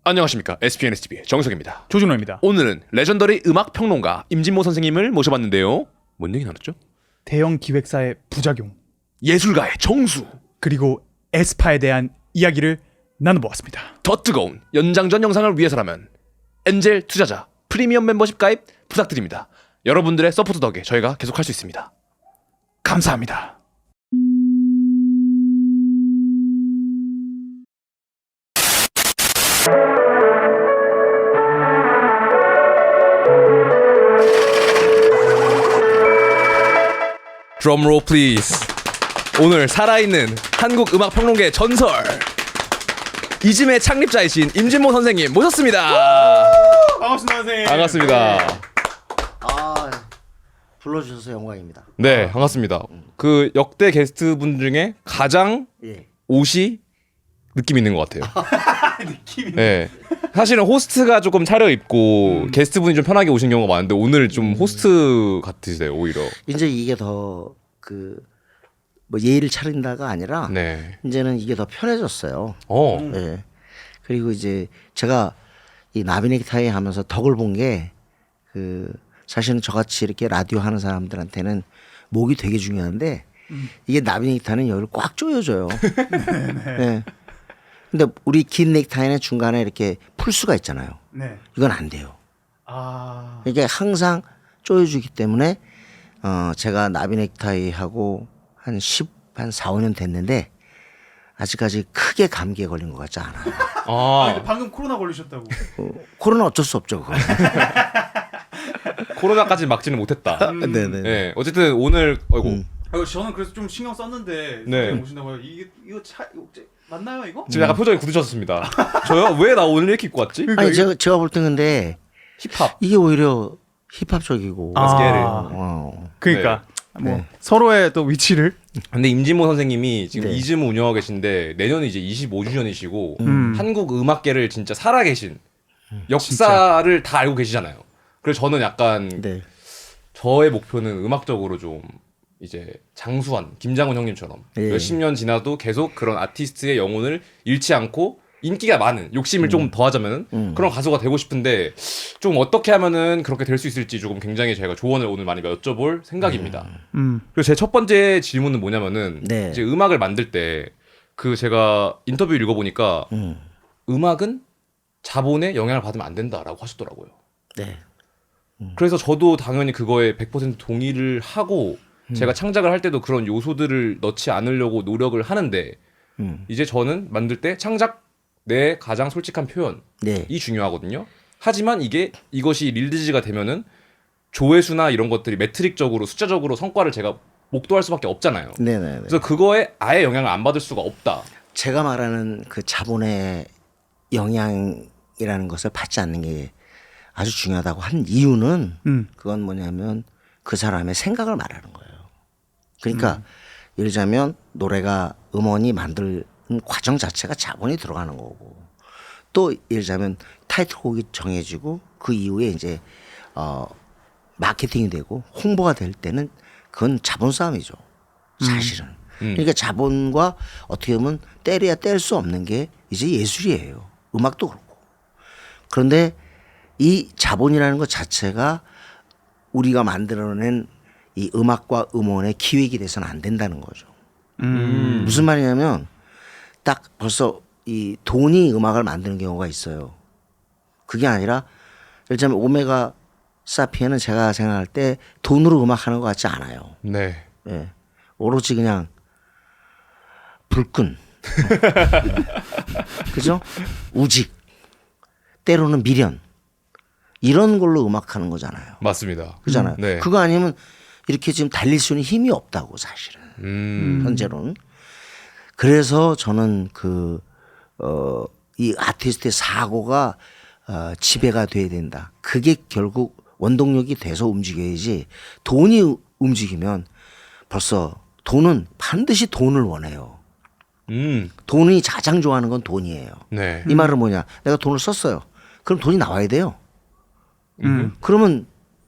안녕하십니까. SPNSTV의 정석입니다. 조준호입니다. 오늘은 레전더리 음악 평론가 임진모 선생님을 모셔봤는데요. 뭔 얘기 나눴죠? 대형 기획사의 부작용 예술가의 정수, 그리고 에스파에 대한 이야기를 나눠보았습니다. 더 뜨거운 연장전 영상을 위해서라면 엔젤 투자자 프리미엄 멤버십 가입 부탁드립니다. 여러분들의 서포트 덕에 저희가 계속할 수 있습니다. 감사합니다. 드럼롤 플리즈. 오늘 살아있는 한국 음악 평론계의 전설 이즘의 창립자이신 임진모 선생님 모셨습니다. 반갑습니다, 선생님. 반갑습니다. 불러주셔서 영광입니다. 네, 반갑습니다. 그 역대 게스트분 중에 가장 예. 옷이 느낌 있는 것 같아요. 느낌이. 네. 사실은 호스트가 조금 차려입고 게스트분이 좀 편하게 오신 경우가 많은데 오늘 좀 호스트 같으세요, 오히려. 이제 이게 더 뭐 예의를 차린다가 아니라 네. 이제는 이게 더 편해졌어요. 예. 그리고 이제 제가 이 나비넥타이 하면서 덕을 본 게 사실은 저같이 이렇게 라디오 하는 사람들한테는 목이 되게 중요한데 이게 나비넥타이는 여기를 꽉 조여줘요. 네. 근데 우리 긴 넥타이는 중간에 이렇게 풀 수가 있잖아요. 네. 이건 안 돼요. 아, 이게 항상 조여주기 때문에 제가 나비 넥타이하고 한 4, 5년 됐는데 아직까지 크게 감기에 걸린 것 같지 않아요. 근데 방금 코로나 걸리셨다고. 코로나 어쩔 수 없죠. 그거. 코로나까지 막지는 못했다. 네네. 네. 어쨌든 오늘 저는 그래서 좀 신경 썼는데 네. 선생님 오신다고요. 이거 맞나요 이거? 지금 약간 표정이 굳으셨습니다. 저요? 왜 나 오늘 이렇게 입고 왔지? 아니 제가 볼 때는 근데 힙합. 이게 오히려 힙합적이고. 그러니까 네. 뭐 서로의 또 위치를. 근데 임진모 선생님이 지금 네. 이즘을 운영하고 계신데 내년이 이제 25주년이시고 음. 한국 음악계를 진짜 살아계신 역사를 다 알고 계시잖아요. 그래서 저는 약간 네. 저의 목표는 음악적으로 좀 이제 장수한 김장훈 형님처럼 예. 몇십 년 지나도 계속 그런 아티스트의 영혼을 잃지 않고 인기가 많은 욕심을 조금 더하자면 그런 가수가 되고 싶은데 좀 어떻게 하면은 그렇게 될 수 있을지 조금 굉장히 제가 조언을 오늘 많이 여쭤볼 생각입니다. 그리고 제 첫 번째 질문은 뭐냐면은 네. 이제 음악을 만들 때 제가 인터뷰를 읽어보니까 음악은 자본의 영향을 받으면 안 된다라고 하셨더라고요. 네. 그래서 저도 당연히 그거에 100% 동의를 하고 제가 창작을 할 때도 그런 요소들을 넣지 않으려고 노력을 하는데 이제 저는 만들 때 창작 내 가장 솔직한 표현이 네. 중요하거든요. 하지만 이것이 릴리즈가 되면은 조회수나 이런 것들이 매트릭적으로 숫자적으로 성과를 제가 목도할 수밖에 없잖아요. 네네. 그래서 그거에 아예 영향을 안 받을 수가 없다. 제가 말하는 그 자본의 영향이라는 것을 받지 않는 게 아주 중요하다고 한 이유는 그건 뭐냐면 그 사람의 생각을 말하는 거예요. 그러니까 예를 들자면 노래가 음원이 만드는 과정 자체가 자본이 들어가는 거고 또 예를 들자면 타이틀곡이 정해지고 그 이후에 이제 마케팅이 되고 홍보가 될 때는 그건 자본 싸움이죠. 사실은. 그러니까 자본과 어떻게 보면 때려야 뗄 수 없는 게 이제 예술이에요. 음악도 그렇고. 그런데 이 자본이라는 것 자체가 우리가 만들어낸 이 음악과 음원의 기획이 돼서는 안 된다는 거죠. 무슨 말이냐면 딱 벌써 이 돈이 음악을 만드는 경우가 있어요. 그게 아니라 예를 들자면 오메가 사피엔은 제가 생각할 때 돈으로 음악하는 것 같지 않아요. 네. 예. 오로지 그냥 불끈. 그죠? 우직. 때로는 미련. 이런 걸로 음악하는 거잖아요. 맞습니다. 그잖아요. 네. 그거 아니면 이렇게 지금 달릴 수는 힘이 없다고 사실은. 현재로는. 그래서 저는 이 아티스트의 사고가 지배가 돼야 된다. 그게 결국 원동력이 돼서 움직여야지 돈이 움직이면 벌써 돈은 반드시 돈을 원해요. 돈이 가장 좋아하는 건 돈이에요. 네. 이 말은 뭐냐. 내가 돈을 썼어요. 그럼 돈이 나와야 돼요. 그러면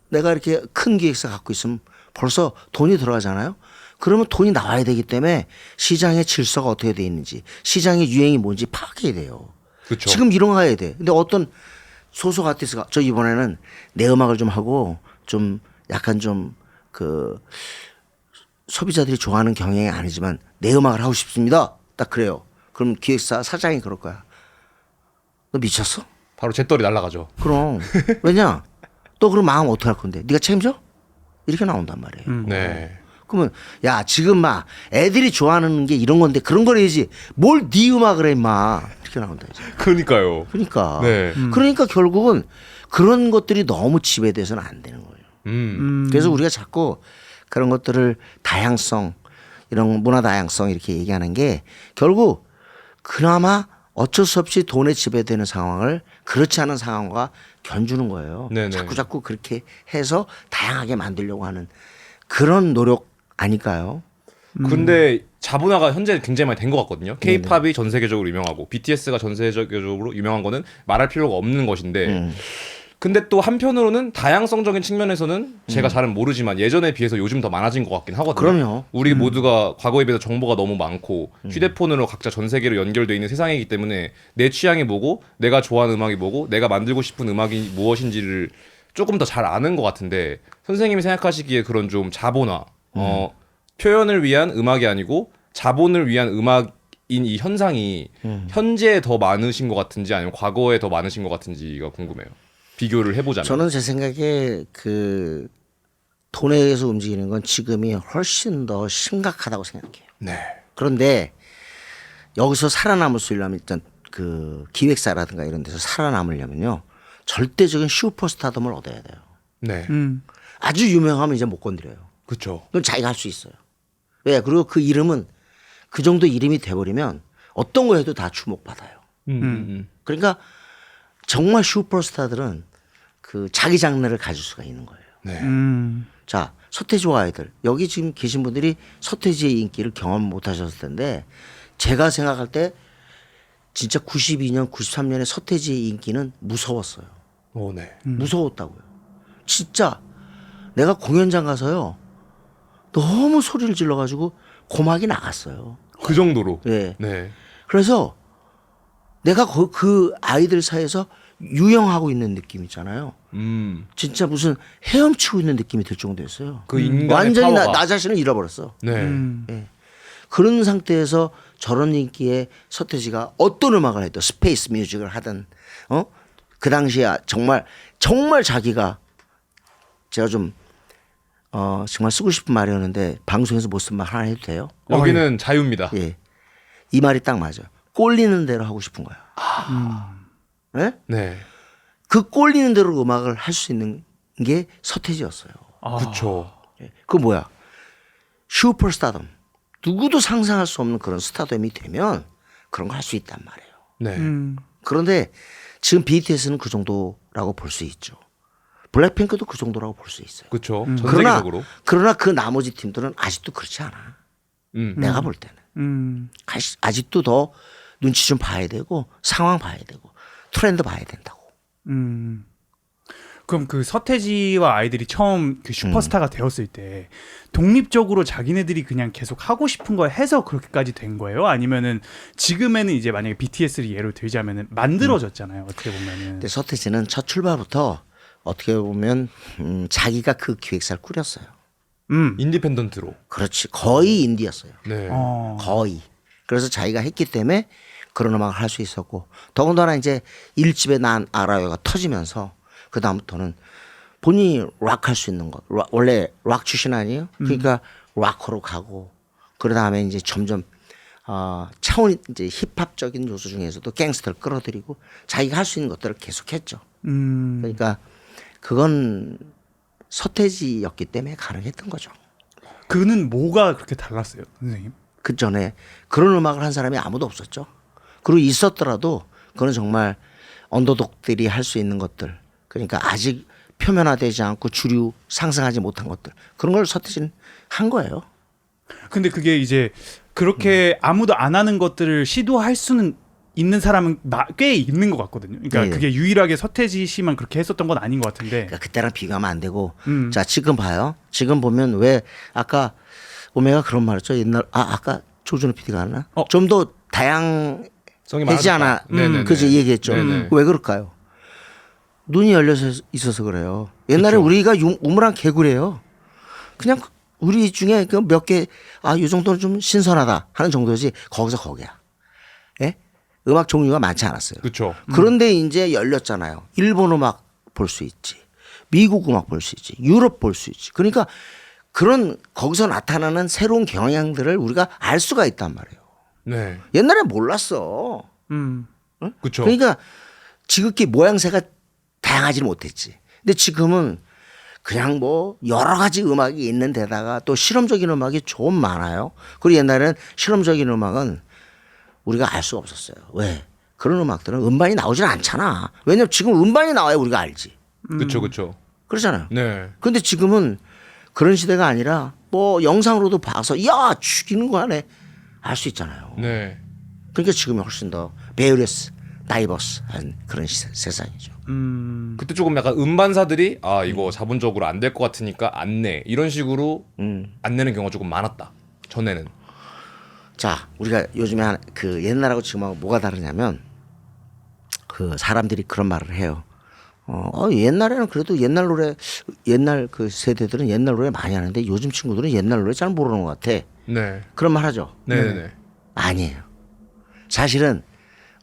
내가 이렇게 큰 기획사 갖고 있으면 벌써 돈이 들어가잖아요. 그러면 돈이 나와야 되기 때문에 시장의 질서가 어떻게 돼 있는지 시장의 유행이 뭔지 파악해야 돼요. 그쵸. 지금 이런 거 해야 돼. 근데 어떤 소속 아티스트가 저 이번에는 내 음악을 좀 하고 좀 약간 좀 그 소비자들이 좋아하는 경향이 아니지만 내 음악을 하고 싶습니다. 딱 그래요. 그럼 기획사 사장이 그럴 거야. 너 미쳤어? 바로 재떨이 날라가죠. 그럼 왜냐? 또 그럼 마음 어떻게 할 건데? 네가 책임져? 이렇게 나온단 말이에요. 네. 그러면 야 지금 막 애들이 좋아하는 게 이런 건데 그런 걸 해야지 뭘 네 음악을 해 임마 이렇게 나온다 이제. 그러니까요. 그러니까 네. 그러니까 결국은 그런 것들이 너무 지배돼서는 안 되는 거예요. 그래서 우리가 자꾸 그런 것들을 다양성 이런 문화 다양성 이렇게 얘기하는 게 결국 그나마 어쩔 수 없이 돈에 지배되는 상황을 그렇지 않은 상황과 견주는 거예요. 네네. 자꾸 그렇게 해서 다양하게 만들려고 하는 그런 노력 아닐까요? 근데 자본화가 현재 굉장히 많이 된 것 같거든요. K-팝이 전 세계적으로 유명하고 BTS가 전 세계적으로 유명한 거는 말할 필요가 없는 것인데 근데 또 한편으로는 다양성적인 측면에서는 제가 잘은 모르지만 예전에 비해서 요즘 더 많아진 것 같긴 하거든요. 그럼요. 우리 모두가 과거에 비해서 정보가 너무 많고 휴대폰으로 각자 전 세계로 연결돼 있는 세상이기 때문에 내 취향이 뭐고 내가 좋아하는 음악이 뭐고 내가 만들고 싶은 음악이 무엇인지를 조금 더 잘 아는 것 같은데 선생님이 생각하시기에 그런 좀 자본화, 표현을 위한 음악이 아니고 자본을 위한 음악인 이 현상이 현재 더 많으신 것 같은지 아니면 과거에 더 많으신 것 같은지가 궁금해요. 비교를 해보자면. 저는 제 생각에 그 돈에 의해서 움직이는 건 지금이 훨씬 더 심각하다고 생각해요. 네. 그런데 여기서 살아남을 수 있려면 일단 그 기획사라든가 이런 데서 살아남으려면요. 절대적인 슈퍼스타덤을 얻어야 돼요. 네. 아주 유명하면 이제 못 건드려요. 그렇죠. 그건 자기가 할 수 있어요. 왜? 그리고 그 이름은 그 정도 이름이 돼버리면 어떤 거 해도 다 주목받아요. 그러니까 정말 슈퍼스타들은 그 자기 장르를 가질 수가 있는 거예요. 네. 자, 서태지와 아이들. 여기 지금 계신 분들이 서태지의 인기를 경험 못 하셨을 텐데 제가 생각할 때 진짜 92년, 93년에 서태지의 인기는 무서웠어요. 오, 네. 무서웠다고요. 진짜 내가 공연장 가서요. 너무 소리를 질러가지고 고막이 나갔어요. 그 정도로. 네. 네. 그래서 내가 그 아이들 사이에서 유영하고 있는 느낌이잖아요. 진짜 무슨 헤엄치고 있는 느낌이 들 정도였어요. 그 인간의 완전히 파워가. 나 자신을 잃어버렸어. 네. 예. 그런 상태에서 저런 인기에 서태지가 어떤 음악을 해도 스페이스 뮤직을 하든 그 당시에 정말 자기가 제가 좀 정말 쓰고 싶은 말이었는데 방송에서 못 쓴 말 하나 해도 돼요? 여기는 자유입니다. 예. 이 말이 딱 맞아. 꼴리는 대로 하고 싶은 거야. 예? 네. 그 꼴리는 대로 음악을 할 수 있는 게 서태지였어요. 그렇죠. 예. 그 뭐야? 슈퍼스타덤. 누구도 상상할 수 없는 그런 스타덤이 되면 그런 거 할 수 있단 말이에요. 네. 그런데 지금 BTS는 그 정도라고 볼 수 있죠. 블랙핑크도 그 정도라고 볼 수 있어요. 그렇죠. 전 세계적으로. 그러나 그 나머지 팀들은 아직도 그렇지 않아. 내가 볼 때는. 아직도 더 눈치 좀 봐야 되고 상황 봐야 되고 트렌드 봐야 된다고. 그럼 그 서태지와 아이들이 처음 그 슈퍼스타가 되었을 때 독립적으로 자기네들이 그냥 계속 하고 싶은 거 해서 그렇게까지 된 거예요? 아니면은 지금에는 이제 만약에 BTS를 예로 들자면은 만들어졌잖아요. 어떻게 보면은. 근데 서태지는 첫 출발부터 어떻게 보면 자기가 그 기획사를 꾸렸어요. 인디펜던트로. 그렇지. 거의 인디였어요. 네. 거의. 그래서 자기가 했기 때문에 그런 음악을 할 수 있었고 더군다나 이제 일집에 난 알아요가 터지면서 그 다음부터는 본인이 락 할 수 있는 것. 원래 락 출신 아니에요? 그러니까 락커로 가고 그 다음에 이제 점점 차원이 이제 힙합적인 요소 중에서도 갱스터를 끌어들이고 자기가 할 수 있는 것들을 계속했죠. 그러니까 그건 서태지였기 때문에 가능했던 거죠. 그는 뭐가 그렇게 달랐어요, 선생님? 그 전에 그런 음악을 한 사람이 아무도 없었죠. 그리고 있었더라도 그건 정말 언더독들이 할 수 있는 것들. 그러니까 아직 표면화되지 않고 주류 상승하지 못한 것들. 그런 걸 서태지는 한 거예요. 근데 그게 이제 그렇게 아무도 안 하는 것들을 시도할 수는 있는 사람은 꽤 있는 것 같거든요. 그러니까 네. 그게 유일하게 서태지 씨만 그렇게 했었던 건 아닌 것 같은데. 그러니까 그때랑 비교하면 안 되고. 자, 지금 봐요. 지금 보면 왜 아까 오메가 그런 말 했죠. 옛날 아까 조준호 PD가 하나? 좀 더 다양해야 성이 되지 많아졌다. 않아. 네네네. 그죠 얘기했죠. 네네. 왜 그럴까요? 눈이 열려서 있어서 그래요. 옛날에 그쵸. 우리가 우물한 개구리예요. 그냥 우리 중에 그 몇 개, 이 정도는 좀 신선하다 하는 정도지 거기서 거기야. 예? 음악 종류가 많지 않았어요. 그렇죠. 그런데 이제 열렸잖아요. 일본 음악 볼 수 있지. 미국 음악 볼 수 있지. 유럽 볼 수 있지. 그러니까 그런 거기서 나타나는 새로운 경향들을 우리가 알 수가 있단 말이에요. 네. 옛날에 몰랐어. 그렇죠. 그러니까 지극히 모양새가 다양하지는 못했지. 근데 지금은 그냥 뭐 여러 가지 음악이 있는 데다가 또 실험적인 음악이 좀 많아요. 그리고 옛날에는 실험적인 음악은 우리가 알 수가 없었어요. 왜? 그런 음악들은 음반이 나오질 않잖아. 왜냐면 지금 음반이 나와야 우리가 알지. 그렇죠. 그렇죠. 그렇잖아요. 네. 그런데 지금은 그런 시대가 아니라 뭐 영상으로도 봐서 야 죽이는 거 하네 알 수 있잖아요. 네. 그러니까 지금이 훨씬 더 베이러스, 다이버스한 그런 세상이죠. 그때 조금 약간 음반사들이 이거 자본적으로 안 될 것 같으니까 안 내. 이런 식으로 안 내는 경우가 조금 많았다. 전에는. 자, 우리가 요즘에 그 옛날하고 지금하고 뭐가 다르냐면 그 사람들이 그런 말을 해요. 옛날에는 그래도 옛날 노래 옛날 그 세대들은 옛날 노래 많이 하는데 요즘 친구들은 옛날 노래 잘 모르는 것 같아. 네. 그런 말 하죠. 네네. 아니에요. 사실은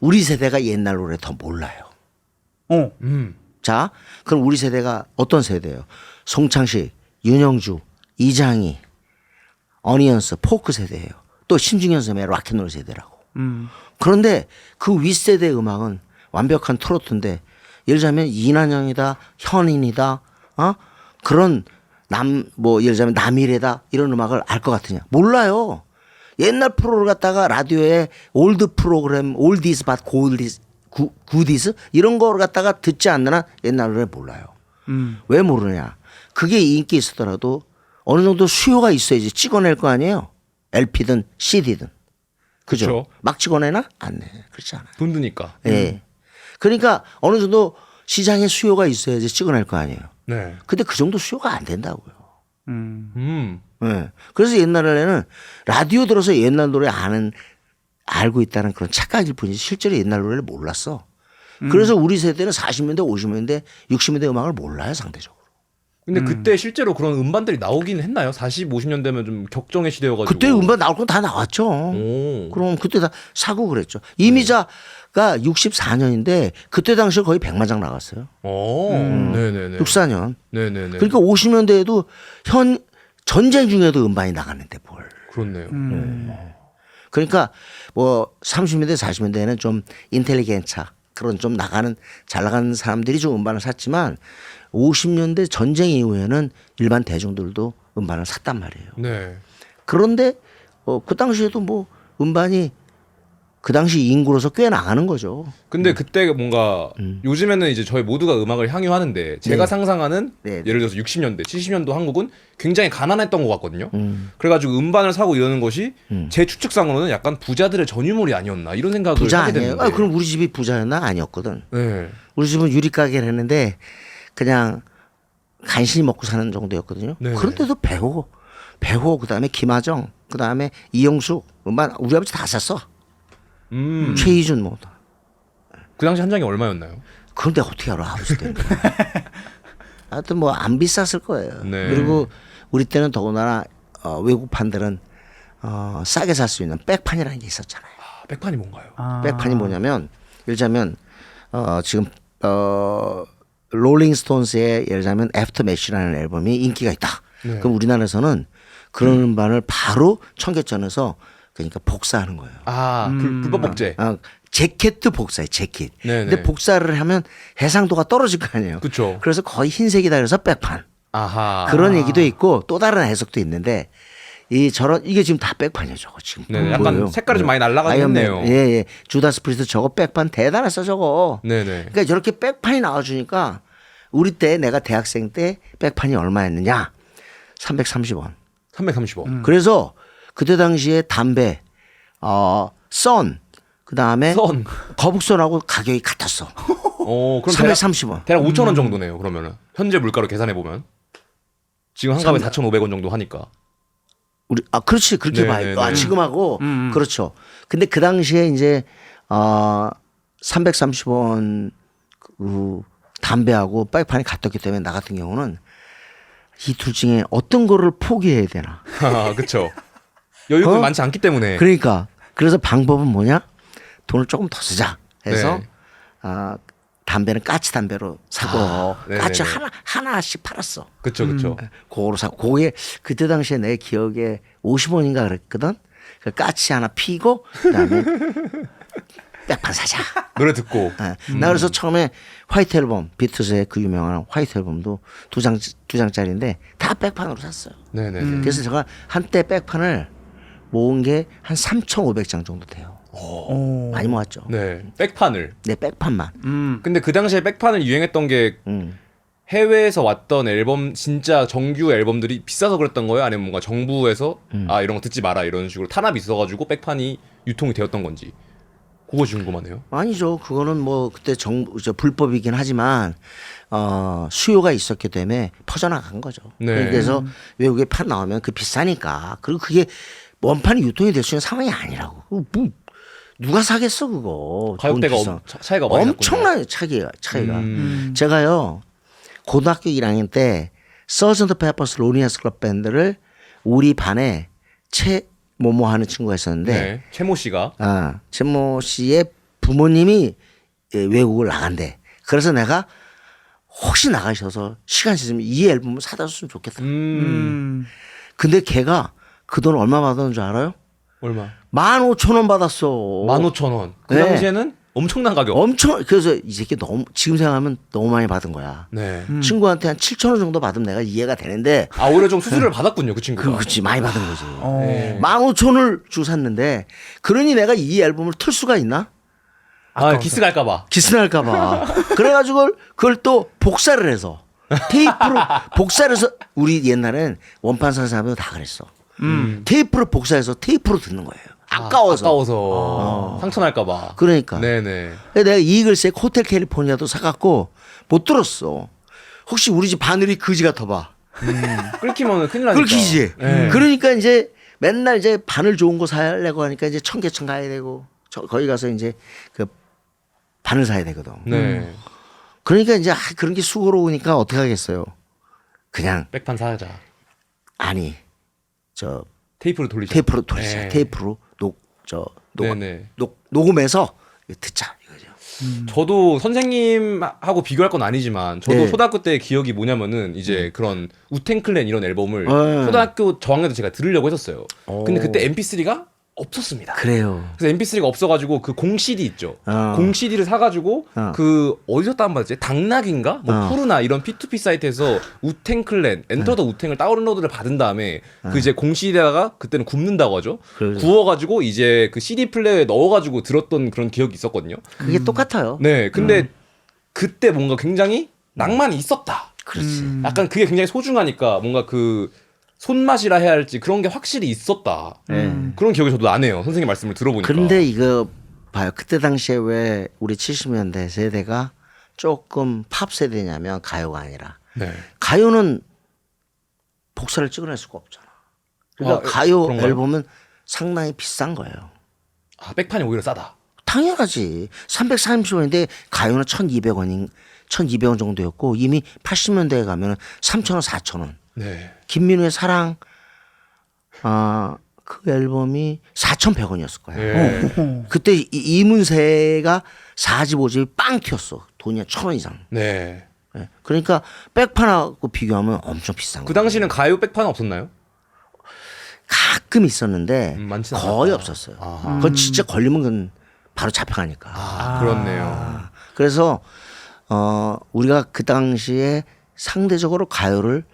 우리 세대가 옛날 노래 더 몰라요. 자, 그럼 우리 세대가 어떤 세대예요? 송창식, 윤영주, 이장희, 어니언스, 포크 세대예요. 또 신중현 선배의 락앤롤 세대라고. 그런데 그 윗세대 음악은 완벽한 트로트인데 예를 들자면 이난영이다, 현인이다, 그런 예를 들자면 남일이다 이런 음악을 알 것 같으냐? 몰라요. 옛날 프로를 갖다가 라디오에 올드 프로그램, 올디스 밭 굿디스 이런 거를 갖다가 듣지 않는 한 옛날 노래 몰라요. 왜 모르냐? 그게 인기 있었더라도 어느 정도 수요가 있어야지 찍어낼 거 아니에요. LP든 CD든. 그죠? 그쵸. 막 찍어내나? 안 내. 그렇지 않아요. 돈 드니까. 예. 그러니까 어느 정도 시장에 수요가 있어야지 찍어낼 거 아니에요. 네. 근데 그 정도 수요가 안 된다고요. 네. 그래서 옛날에는 라디오 들어서 옛날 노래 알고 있다는 그런 착각일 뿐이지 실제로 옛날 노래를 몰랐어. 그래서 우리 세대는 40년대, 50년대, 60년대 음악을 몰라요 상대적으로. 근데 그때 실제로 그런 음반들이 나오긴 했나요? 40, 50년 되면 좀 격정의 시대여가지고. 그때 음반 나올 건 다 나왔죠. 오. 그럼 그때 다 사고 그랬죠. 이미자가 64년인데 그때 당시에 거의 100만 장 나갔어요. 네네네. 64년. 네네네. 그러니까 50년대에도 전쟁 중에도 음반이 나갔는데 뭘. 그렇네요. 그러니까 뭐 30년대 40년대에는 좀 인텔리겐차 그런 좀 잘 나가는 사람들이 좀 음반을 샀지만 50년대 전쟁 이후에는 일반 대중들도 음반을 샀단 말이에요. 네. 그런데 그 당시에도 뭐 음반이 그 당시 인구로서 꽤 나가는 거죠. 근데 그때 뭔가 요즘에는 이제 저희 모두가 음악을 향유하는데 제가 네. 상상하는 네. 예를 들어서 60년대, 70년도 한국은 굉장히 가난했던 것 같거든요. 그래가지고 음반을 사고 이러는 것이 제 추측상으로는 약간 부자들의 전유물이 아니었나 이런 생각을 부자 하게 아니에요? 됐는데. 그럼 우리 집이 부자였나? 아니었거든. 네. 우리 집은 유리가게를 했는데 그냥 간신히 먹고 사는 정도였거든요. 네네. 그런데도 배호 그다음에 김하정 그다음에 이영숙 음반 우리 아버지 다 샀어. 최희준 뭐. 그 당시 한 장이 얼마였나요? 그런데 어떻게 알아 아버지 때는. 하여튼 뭐 안 비쌌을 거예요. 네. 그리고 우리 때는 더군다나 외국판들은 싸게 살 수 있는 백판이라는 게 있었잖아요. 백판이 뭔가요? 백판이 뭐냐면 예를 들자면 지금 롤링스톤스의 예를 들자면 애프터 매시라는 앨범이 인기가 있다. 네. 그럼 우리나라에서는 그런 음반을 바로 청계천에서 그러니까 복사하는 거예요. 불법 복제. 재킷도 복사해 재킷. 네네. 근데 복사를 하면 해상도가 떨어질 거 아니에요. 그쵸. 그래서 거의 흰색이다 그래서 백판. 아하. 그런 얘기도 있고 또 다른 해석도 있는데 이게 지금 다 백판이에요, 저거 지금. 네, 약간 보여요. 색깔이 좀 많이 날아가긴 아이언맨. 했네요. 예. 주다스 프리스트 저거 백판 대단했어, 저거. 네네. 그러니까 저렇게 백판이 나와주니까 우리 때 내가 대학생 때 백판이 얼마였느냐? 330원. 330원. 그래서 그때 당시에 담배, 선, 그 다음에 선. 거북선하고 가격이 같았어. 그럼 330원. 대략 5,000원 정도네요. 그러면은 현재 물가로 계산해 보면 지금 한 값에 4,500원 정도 하니까. 그렇지 그렇게 네, 봐요. 네, 네. 지금하고 그렇죠. 근데 그 당시에 이제 330원 그 담배하고 백판이 같았기 때문에 나 같은 경우는 이 둘 중에 어떤 거를 포기해야 되나. 그렇죠. 여유가 어? 많지 않기 때문에. 그러니까 그래서 방법은 뭐냐? 돈을 조금 더 쓰자 해서 네. 담배는 까치 담배로 사고 네네네. 까치 하나씩 팔았어. 그렇죠, 그렇죠. 그거로 사고 그게 그때 당시에 내 기억에 50원인가 그랬거든. 그 까치 하나 피고 그다음에 백판 사자. 노래 듣고. 예. 나 그래서 처음에 화이트 앨범 비트스의 그 유명한 화이트 앨범도 두 장짜리인데 다 백판으로 샀어요. 네네. 그래서 제가 한때 백판을 모은 게 한 3,500장 정도 돼요. 오. 많이 모았죠. 네. 백판을. 내 백판만. 근데 그 당시에 백판을 유행했던 게 해외에서 왔던 앨범 진짜 정규 앨범들이 비싸서 그랬던 거예요? 아니면 뭔가 정부에서 아 이런 거 듣지 마라 이런 식으로 탄압이 있어가지고 백판이 유통이 되었던 건지 그것이 궁금하네요. 아니죠. 그거는 뭐 그때 불법이긴 하지만 수요가 있었기 때문에 퍼져나간 거죠. 네. 그래서 외국에 판 나오면 그 비싸니까 그리고 그게 원판이 유통이 될 수 있는 상황이 아니라고. 뭐 누가 사겠어 그거. 가격대가 돈 비싸. 차이가 많이 엄청나요 차이가. 제가요 고등학교 1학년 때 서전트 페퍼스 로니아스 클럽 밴드를 우리 반에 최모모 하는 친구가 있었는데 네. 최모 씨가 최모 씨의 부모님이 외국을 나간대. 그래서 내가 혹시 나가셔서 시간 있으면 이 앨범을 사다 줬으면 좋겠다. 근데 걔가 그 돈 얼마 받았는 줄 알아요? 얼마? 15,000원 받았어. 15,000원. 그 네. 당시에는 엄청난 가격. 엄청 그래서 이 새끼 너무 지금 생각하면 너무 많이 받은 거야. 네. 친구한테 한 7,000원 정도 받으면 내가 이해가 되는데 아 오히려 좀 수수료를 받았군요 그 친구가. 그렇지 많이 받은 거지. 네. 15,000원을 주고 샀는데 그러니 내가 이 앨범을 틀 수가 있나? 아 기스 갈까봐. 기스날까봐. 그래가지고 그걸 또 복사를 해서 테이프로 복사를 해서 우리 옛날엔 원판 사는 사람도 다 그랬어. 테이프로 복사해서 테이프로 듣는 거예요. 아까워서. 아까워서 상처 날까봐. 그러니까. 네네. 그래서 내가 이글스의 호텔 캘리포니아도 사갖고 못 들었어. 혹시 우리 집 바늘이 거지 같아봐. 끓기면 큰일 나니까. 끓기지. 네. 그러니까 이제 맨날 이제 바늘 좋은 거 사려고 하니까 이제 청계천 가야 되고 거기 가서 이제 그 바늘 사야 되거든. 네. 그러니까 이제 그런 게 수고로우니까 어떻게 하겠어요. 그냥 백판 사자. 아니 저 테이프로 돌리자. 테이프로 돌리자. 네. 테이프로 네네. 녹음해서 듣자 이거죠. 저도 선생님하고 비교할 건 아니지만 저도 네. 초등학교 때 기억이 뭐냐면은 이제 그런 우텐클랜 이런 앨범을 네. 초등학교 저학년 때 제가 들으려고 했었어요. 근데 그때 MP3가 없었습니다. 그래요. 그래서 MP3가 없어가지고 그 공 CD 있죠. 어. 공 CD를 사가지고 어. 그 어디서 다운받았지? 당락인가? 뭐 푸르나 이런 P2P 사이트에서 우텐클랜 엔터 더 우텐을 다운로드를 받은 다음에 그 이제 공 CD에다가 그때는 굽는다고 하죠. 그러죠. 구워가지고 이제 그 CD 플레이어에 넣어가지고 들었던 그런 기억이 있었거든요. 그게 똑같아요. 네, 근데 그때 뭔가 굉장히 낭만이 있었다. 그렇지. 약간 그게 굉장히 소중하니까 뭔가 그 손맛이라 해야 할지 그런 게 확실히 있었다. 그런 기억이 저도 나네요. 선생님 말씀을 들어보니까. 그런데 이거 봐요. 그때 당시에 왜 우리 70년대 세대가 조금 팝 세대냐면 가요가 아니라 네. 가요는 복사를 찍어낼 수가 없잖아. 그러니까 가요 그런가요? 앨범은 상당히 비싼 거예요. 아, 백판이 오히려 싸다. 당연하지. 330원인데 가요는 1,200원 정도였고 이미 80년대에 가면 3,000원, 4,000원. 네. 김민우의 사랑 그 앨범이 4,100원이었을 거야. 네. 그때 이문세가 4집 5집이 빵 튀었어. 돈이 1,000원 이상. 네. 예. 그러니까 백판하고 비교하면 엄청 비싼 그 거야. 당시는 가요 백판 없었나요? 가끔 있었는데 많지는 거의 않았다. 없었어요. 아하. 그건 진짜 걸리면 그건 바로 잡혀가니까. 아, 그렇네요. 그래서 우리가 그 당시에 상대적으로 가요를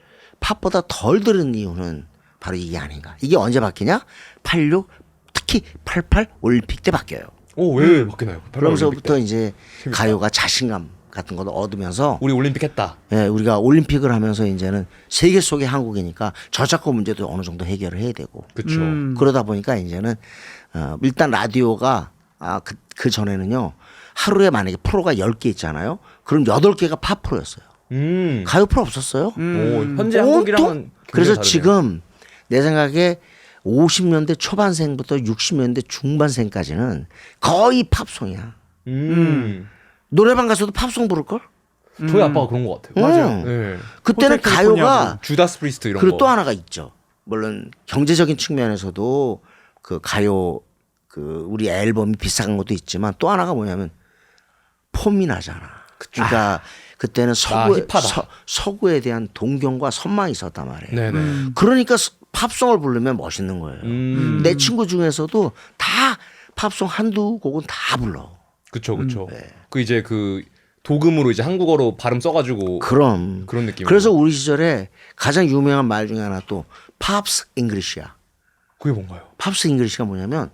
팝보다 덜 들은 이유는 바로 이게 아닌가. 이게 언제 바뀌냐? 86 특히 88 올림픽 때 바뀌어요. 오, 왜 바뀌나요? 그러면서부터 이제 가요가 자신감 같은 것도 얻으면서 우리 올림픽 했다. 예, 우리가 올림픽을 하면서 이제는 세계 속의 한국이니까 저작권 문제도 어느 정도 해결을 해야 되고 그렇죠. 그러다 보니까 이제는 일단 라디오가 그 전에는요 하루에 만약에 프로가 10개 있잖아요. 그럼 8개가 팝 프로였어요. 가요 프로 없었어요. 오, 현재 온통? 한국이랑은 그래서 굉장히 다르네요. 지금 내 생각에 50년대 초반생부터 60년대 중반생까지는 거의 팝송이야. 노래방 가서도 팝송 부를걸? 저희 아빠가 그런 것 같아요. 맞아요. 네. 그때는 호텔 캘리포니아도 가요가 주다스 프리스트 이런 그리고 거. 또 하나가 있죠. 물론 경제적인 측면에서도 그 가요 그 우리 앨범이 비싼 것도 있지만 또 하나가 뭐냐면 폼이 나잖아. 그러니까 그때는 힙하다. 서구에 대한 동경과 선망이 있었단 말이에요. 네네. 그러니까 팝송을 부르면 멋있는 거예요. 내 친구 중에서도 다 팝송 한두 곡은 다 불러. 그쵸. 그 이제 그 도금으로 이제 한국어로 발음 써가지고 그럼 그런 느낌. 그래서 우리 시절에 가장 유명한 말 중에 하나 또 팝스 잉글리시야. 그게 뭔가요? 팝스 잉글리시가 뭐냐면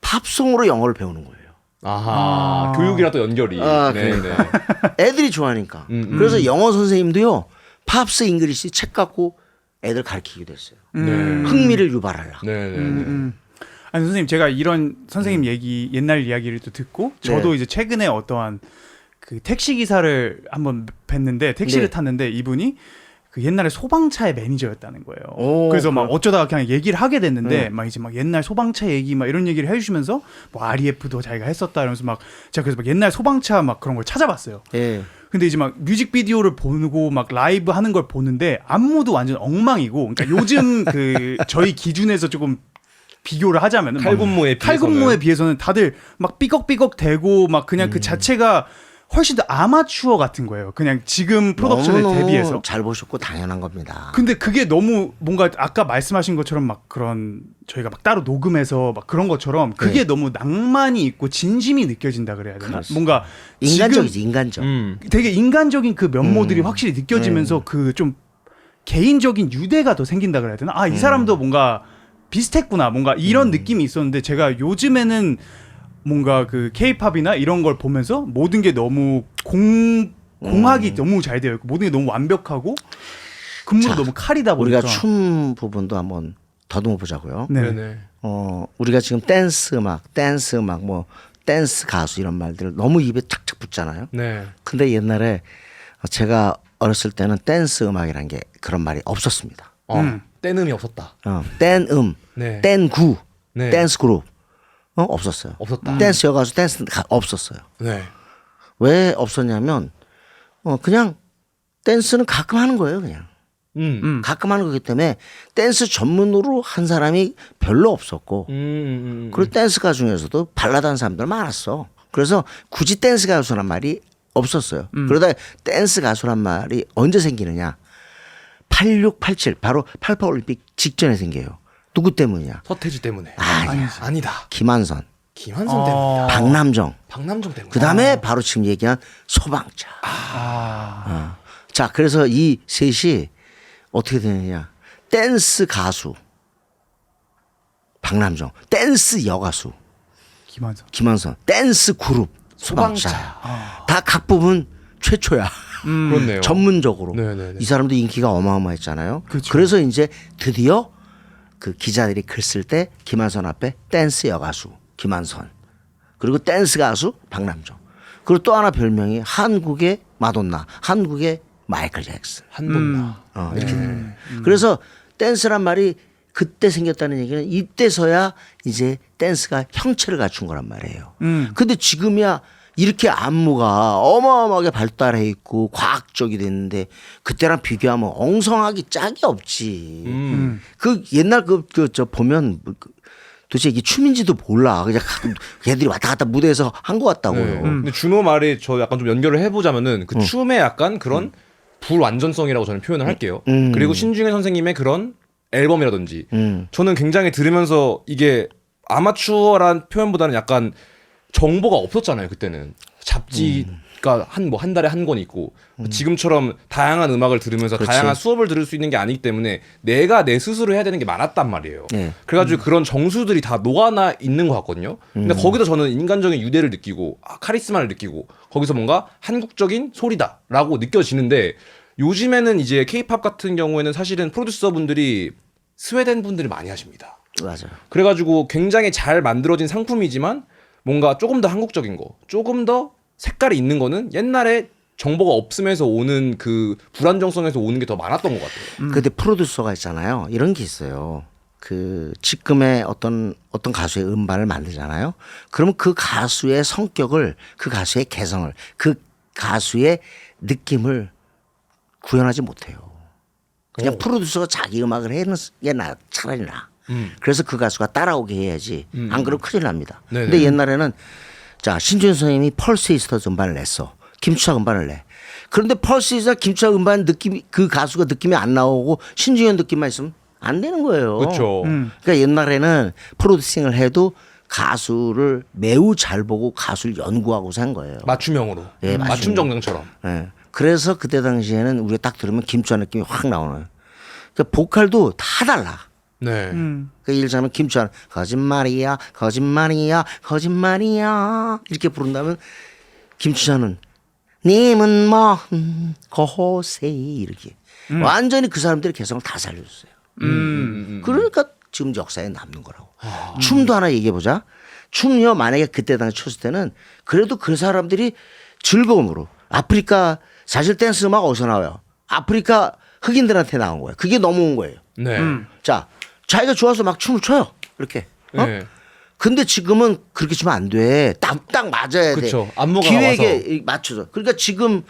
팝송으로 영어를 배우는 거예요. 아하. 교육이랑 또 연결이. 아, 네네. 애들이 좋아하니까. 그래서 영어 선생님도요. 팝스 잉글리시 책 갖고 애들 가르치기도 했어요. 흥미를 유발하려고. 네네. 아니 선생님 제가 이런 선생님 얘기 옛날 이야기를 또 듣고 저도 네. 이제 최근에 어떠한 그 택시 기사를 한번 뵀는데 택시를 네. 탔는데 이분이 그 옛날에 소방차의 매니저였다는 거예요. 오, 그래서 막 그래요? 어쩌다가 그냥 얘기를 하게 됐는데 네. 막 이제 막 옛날 소방차 얘기 막 이런 얘기를 해주시면서 뭐 REF도 자기가 했었다 이러면서 막 제가 그래서 막 옛날 소방차 막 그런 걸 찾아봤어요. 예. 근데 이제 막 뮤직비디오를 보고 막 라이브 하는 걸 보는데 안무도 완전 엉망이고 그러니까 요즘 그 저희 기준에서 조금 비교를 하자면은 막 칼군무에 비해서는 다들 막 삐걱삐걱 대고 막 그냥 그 자체가 훨씬 더 아마추어 같은 거예요. 그냥 지금 프로덕션에 너무너무 대비해서. 잘 보셨고 당연한 겁니다. 근데 그게 너무 뭔가 아까 말씀하신 것처럼 막 그런 저희가 막 따로 녹음해서 막 그런 것처럼 그게 네. 너무 낭만이 있고 진심이 느껴진다 그래야 되나? 그렇습니다. 뭔가 인간적이지 지금 인간적. 되게 인간적인 그 면모들이 확실히 느껴지면서 그 좀 개인적인 유대가 더 생긴다 그래야 되나? 아, 이 사람도 뭔가 비슷했구나. 뭔가 이런 느낌이 있었는데 제가 요즘에는 뭔가 그 케이팝이나 이런 걸 보면서 모든 게 너무 공학이 너무 잘 되어 있고 모든 게 너무 완벽하고 근무도 자, 너무 칼이다 보니까 우리가 춤 부분도 한번 더듬어 보자고요. 네. 네네. 우리가 지금 댄스 음악, 뭐 댄스 가수 이런 말들 너무 입에 착착 붙잖아요. 네. 근데 옛날에 제가 어렸을 때는 댄스 음악이란 게 그런 말이 없었습니다. 떼음이 없었다. 댄음, 네. 댄구, 네. 댄스 그룹 없었어요. 없었다. 댄스 여가수 댄스 없었어요. 네. 왜 없었냐면 그냥 댄스는 가끔 하는 거예요, 그냥. 가끔 하는 거기 때문에 댄스 전문으로 한 사람이 별로 없었고 그리고 댄스 가수 중에서도 발라드 하는 사람들 많았어. 그래서 굳이 댄스 가수란 말이 없었어요. 그러다 댄스 가수란 말이 언제 생기느냐? 86, 87 바로 88 올림픽 직전에 생겨요. 누구 때문이냐? 서태지 때문에. 아니다. 아니다. 김한선, 김한선 때문에. 박남정. 박남정 때문에. 그 다음에 바로 지금 얘기한 소방차. 자, 그래서 이 셋이 어떻게 되느냐. 댄스 가수, 박남정. 댄스 여가수, 김한선. 댄스 그룹, 소방차. 다 각 부분 최초야. 그렇네요. 전문적으로. 네네네. 이 사람도 인기가 어마어마했잖아요. 그렇죠. 그래서 이제 드디어 그 기자들이 글 쓸 때 김한선 앞에 댄스 여가수, 김한선. 그리고 댄스 가수 박남정. 그리고 또 하나 별명이 한국의 마돈나, 한국의 마이클 잭슨. 한번나. 이렇게 되는 거예요. 그래서 댄스란 말이 그때 생겼다는 얘기는 이때서야 이제 댄스가 형체를 갖춘 거란 말이에요. 근데 지금이야 이렇게 안무가 어마어마하게 발달해 있고 과학적이 됐는데 그때랑 비교하면 엉성하기 짝이 없지. 그 옛날 저 보면 도대체 이게 춤인지도 몰라. 그냥 얘들이 왔다 갔다 무대에서 한 것 같다고요. 네. 근데 준호 말에 저 약간 좀 연결을 해보자면은 그 춤의 약간 그런 불완전성이라고 저는 표현을 할게요. 그리고 신중현 선생님의 그런 앨범이라든지 저는 굉장히 들으면서 이게 아마추어란 표현보다는 약간 정보가 없었잖아요. 그때는 잡지가 한 달에 한 권 있고 지금처럼 다양한 음악을 들으면서 그렇지. 다양한 수업을 들을 수 있는 게 아니기 때문에 내가 내 스스로 해야 되는 게 많았단 말이에요. 네. 그래가지고 그런 정수들이 다 녹아나 있는 것 같거든요. 근데 거기서 저는 인간적인 유대를 느끼고 카리스마를 느끼고 거기서 뭔가 한국적인 소리다라고 느껴지는데 요즘에는 이제 케이팝 같은 경우에는 사실은 프로듀서분들이 스웨덴 분들이 많이 하십니다. 맞아요. 그래가지고 굉장히 잘 만들어진 상품이지만 뭔가 조금 더 한국적인 거, 조금 더 색깔이 있는 거는 옛날에 정보가 없으면서 오는 그 불안정성에서 오는 게 더 많았던 것 같아요. 근데 프로듀서가 있잖아요. 이런 게 있어요. 그 지금의 어떤 가수의 음반을 만들잖아요. 그러면 그 가수의 성격을, 그 가수의 개성을, 그 가수의 느낌을 구현하지 못해요. 그냥 프로듀서가 자기 음악을 해는 게 차라리 나. 그래서 그 가수가 따라오게 해야지. 안 그러면 큰일 납니다. 네네. 근데 옛날에는 자 신준 선생님이 펄스 이스터즈 음반을 냈어. 김추자 음반을 내. 그런데 펄스 이스터 김추자 음반 느낌이, 그 가수가 느낌이 안 나오고 신중현 느낌만 있으면 안 되는 거예요. 그렇죠. 그러니까 옛날에는 프로듀싱을 해도 가수를 매우 잘 보고 가수를 연구하고서 한 거예요. 맞춤형으로. 예, 맞춤 정장처럼. 예. 그래서 그때 당시에는 우리가 딱 들으면 김추자 느낌이 확 나오는. 그러니까 보컬도 다 달라. 네. 그러니까 예를 들자면 김추자는 거짓말이야, 거짓말이야, 거짓말이야 이렇게 부른다면 김추자는 님은 먼 곳에 이렇게 완전히 그 사람들의 개성을 다 살려줬어요. 그러니까 지금 역사에 남는 거라고. 춤도 하나 얘기해 보자. 춤요 만약에 그때 당시 췄을 때는 그래도 그 사람들이 즐거움으로 아프리카 사실 댄스 음악 어디서 나와요? 아프리카 흑인들한테 나온 거예요. 그게 넘어온 거예요. 네. 자, 자기가 좋아서 막 춤을 춰요. 이렇게. 어? 네. 근데 지금은 그렇게 추면 안 돼. 딱 맞아야 돼. 그쵸. 안무가 기획에 맞춰서. 그러니까 지금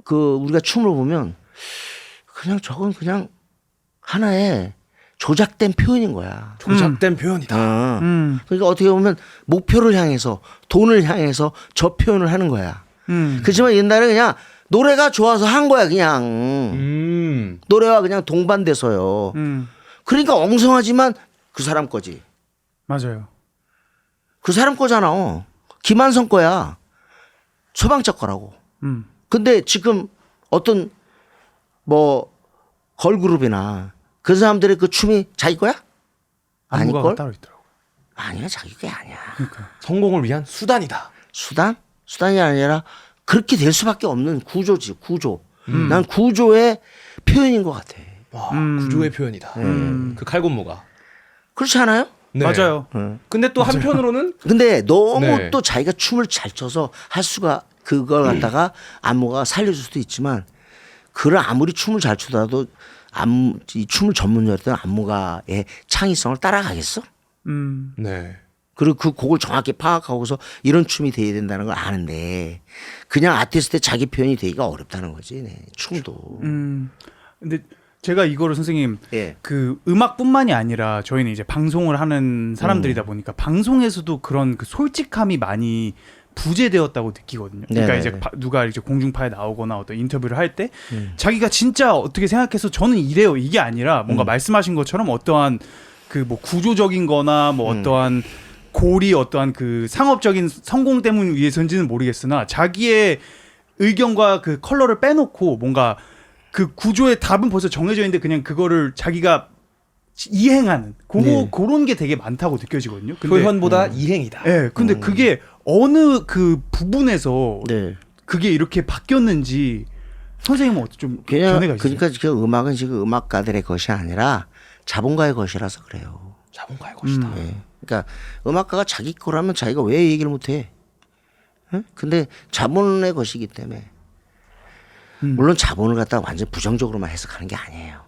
그 우리가 춤을 보면 그냥 저건 그냥 하나의 조작된 표현인 거야. 조작된 표현이다. 어. 그러니까 어떻게 보면 목표를 향해서 돈을 향해서 저 표현을 하는 거야. 그렇지만 옛날에 그냥 노래가 좋아서 한 거야 그냥. 노래와 그냥 동반돼서요. 그러니까 엉성하지만 그 사람 거지. 맞아요. 그 사람 거잖아. 김한성 거야. 소방차 거라고. 근데 지금 어떤 뭐 걸그룹이나 그 사람들의 그 춤이 자기 거야? 안무가 아닐걸? 따로 있더라고. 아니야, 자기 게 아니야. 성공을 위한 수단이다. 수단? 수단이 아니라 그렇게 될 수밖에 없는 구조지, 구조. 난 구조의 표현인 것 같아. 와, 구조의 표현이다. 그 칼군무가. 그렇지 않아요? 네. 맞아요. 근데 또 한편으로는 근데 너무 네. 또 자기가 춤을 잘 춰서 할 수가 그걸 갖다가 안무가 살려줄 수도 있지만 그를 아무리 춤을 잘 추더라도 이 춤을 전문적으로 했던 안무가의 창의성을 따라가겠어? 네. 그리고 그 곡을 정확히 파악하고서 이런 춤이 돼야 된다는 걸 아는데 그냥 아티스트의 자기 표현이 되기가 어렵다는 거지. 네. 춤도. 근데 제가 이거를 선생님 예. 그 음악뿐만이 아니라 저희는 이제 방송을 하는 사람들이다 보니까 방송에서도 그런 그 솔직함이 많이 부재되었다고 느끼거든요. 그러니까 네네네. 이제 누가 이제 공중파에 나오거나 어떤 인터뷰를 할 때 자기가 진짜 어떻게 생각해서 저는 이래요 이게 아니라 뭔가 말씀하신 것처럼 어떠한 그 뭐 구조적인거나 뭐 어떠한 고리 어떠한 그 상업적인 성공 때문 위해서인지는 모르겠으나 자기의 의견과 그 컬러를 빼놓고 뭔가 그 구조의 답은 벌써 정해져 있는데 그냥 그거를 자기가 이행하는 네. 그런 게 되게 많다고 느껴지거든요. 근데 표현보다 이행이다. 예, 근데 그게 어느 그 부분에서 네. 그게 이렇게 바뀌었는지 선생님은 좀 그냥 견해가 있어요? 그러니까 그 음악은 지금 음악가들의 것이 아니라 자본가의 것이라서 그래요. 자본가의 것이다. 예. 그러니까 음악가가 자기 거라면 자기가 왜 얘기를 못해? 응? 근데 자본의 것이기 때문에 물론 자본을 갖다가 완전 부정적으로만 해석하는 게 아니에요.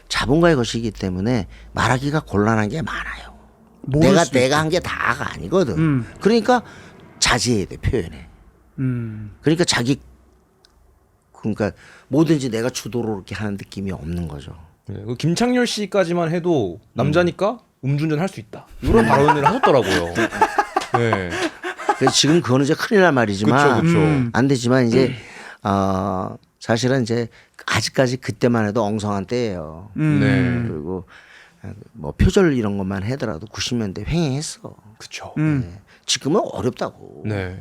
자본가의 것이기 때문에 말하기가 곤란한 게 많아요. 모를 수도 내가 한 게 다가 아니거든. 그러니까 자제해야 돼 표현에. 그러니까 그러니까 뭐든지 내가 주도로 이렇게 하는 느낌이 없는 거죠. 네, 그 김창렬 씨까지만 해도 남자니까 음주운전 할 수 있다. 이런 발언을 하셨더라고요. 네. 그래서 지금 그거는 이제 큰일 날 말이지만 그쵸, 그쵸. 안 되지만 이제 사실은 이제 아직까지 그때만 해도 엉성한 때예요. 네. 그리고 뭐 표절 이런 것만 하더라도 90년대 횡행했어. 그쵸. 네. 지금은 어렵다고. 네.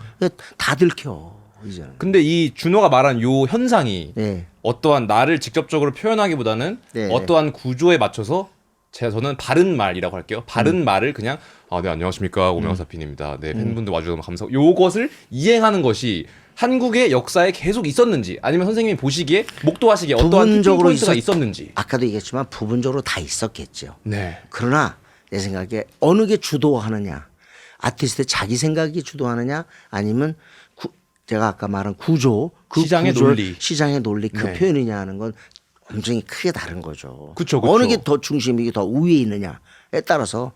다 들켜 이제는. 근데 이 준호가 말한 요 현상이 네. 어떠한 나를 직접적으로 표현하기보다는 네. 어떠한 구조에 맞춰서 저는 바른 말이라고 할게요. 바른 말을 그냥 네 안녕하십니까 오명사핀입니다. 네 팬분들 와주셔서 감사하고 요것을 이행하는 것이 한국의 역사에 계속 있었는지 아니면 선생님이 보시기에 목도하시기에 어떠한 특징 부분적으로 포인트가 있었는지. 아까도 얘기했지만 부분적으로 다 있었겠죠. 네. 그러나 내 생각에 어느 게 주도하느냐, 아티스트의 자기 생각이 주도하느냐, 아니면 제가 아까 말한 구조, 그 시장의 구조를 논리. 시장의 논리 그 네. 표현이냐 하는 건 완전히 크게 다른 거죠. 그쵸. 어느 게 더 중심이 더 우위에 있느냐에 따라서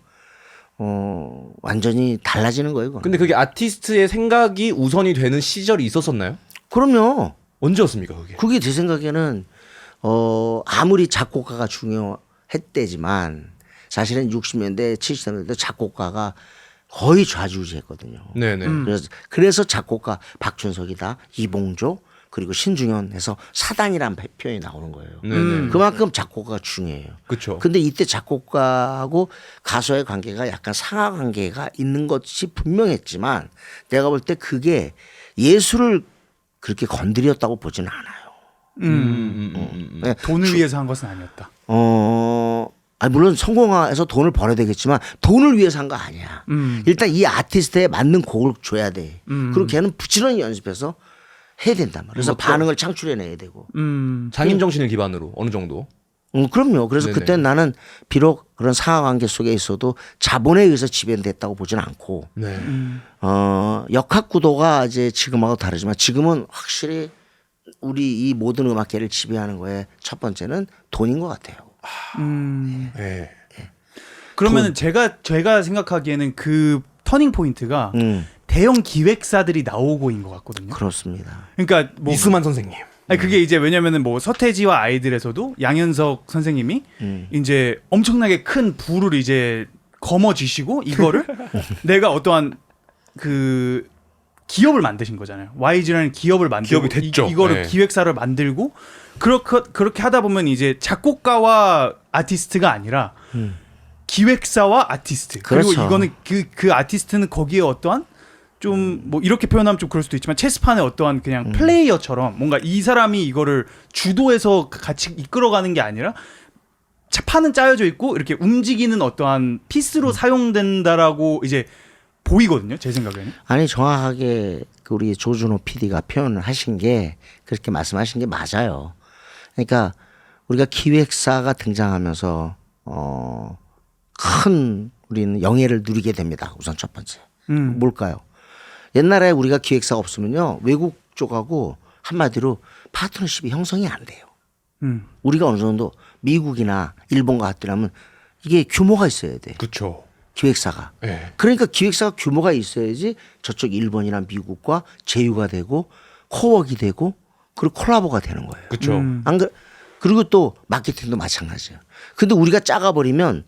완전히 달라지는 거예요. 그건. 근데 그게 아티스트의 생각이 우선이 되는 시절이 있었었나요? 그럼요. 언제였습니까 그게? 그게 제 생각에는 아무리 작곡가가 중요했대지만 사실은 60년대, 70년대 작곡가가 거의 좌지우지했거든요. 네네. 그래서 작곡가 박준석이다, 이봉조 그리고 신중현 해서 사단이라는 표현이 나오는 거예요. 네네. 그만큼 작곡가가 중요해요. 그렇죠. 근데 이때 작곡가하고 가수의 관계가 약간 상하 관계가 있는 것이 분명했지만 내가 볼 때 그게 예술을 그렇게 건드렸다고 보지는 않아요. 네. 돈을 위해서 한 것은 아니었다. 물론 성공해서 돈을 벌어야 되겠지만 돈을 위해서 한 거 아니야. 일단 이 아티스트에 맞는 곡을 줘야 돼. 그리고 걔는 부지런히 연습해서 해야 된단 말이야. 그래서 반응을 창출해내야 되고. 장인 정신을 기반으로 어느 정도. 그럼요. 그래서 네네. 그때 나는 비록 그런 상하관계 속에 있어도 자본에 의해서 지배됐다고 보지는 않고 네. 역학 구도가 이제 지금하고 다르지만 지금은 확실히 우리 이 모든 음악계를 지배하는 거에 첫 번째는 돈인 것 같아요. 네. 그러면은 제가 생각하기에는 그 터닝 포인트가 대형 기획사들이 나오고인 것 같거든요. 그렇습니다. 그러니까 뭐 이수만 선생님. 아니 그게 이제 왜냐면은 뭐 서태지와 아이들에서도 양현석 선생님이 이제 엄청나게 큰 부를 이제 거머쥐시고 이거를 내가 어떠한 그 기업을 만드신 거잖아요. YG라는 기업을 만들고 기업이 됐죠. 이거를 네. 기획사를 만들고 그렇게 하다 보면 이제 작곡가와 아티스트가 아니라 기획사와 아티스트. 그리고 그렇죠. 이거는 그 아티스트는 거기에 어떠한 좀 뭐 이렇게 표현하면 좀 그럴 수도 있지만 체스판의 어떠한 그냥 플레이어처럼 뭔가 이 사람이 이거를 주도해서 같이 이끌어가는 게 아니라 판은 짜여져 있고 이렇게 움직이는 어떠한 피스로 사용된다라고 이제 보이거든요. 제 생각에는. 아니 정확하게 그 우리 조준호 PD가 표현을 하신 게 그렇게 말씀하신 게 맞아요. 그러니까 우리가 기획사가 등장하면서 큰 우리는 영예를 누리게 됩니다. 우선 첫 번째. 뭘까요? 옛날에 우리가 기획사가 없으면요. 외국 쪽하고 한마디로 파트너십이 형성이 안 돼요. 우리가 어느 정도 미국이나 일본과 같더라면 이게 규모가 있어야 돼. 그렇죠. 기획사가. 네. 그러니까 기획사가 규모가 있어야지 저쪽 일본이나 미국과 제휴가 되고 코워크가 되고 그리고 콜라보가 되는 거예요. 그렇죠. 안 그래? 그리고 또 마케팅도 마찬가지예요. 근데 우리가 작아버리면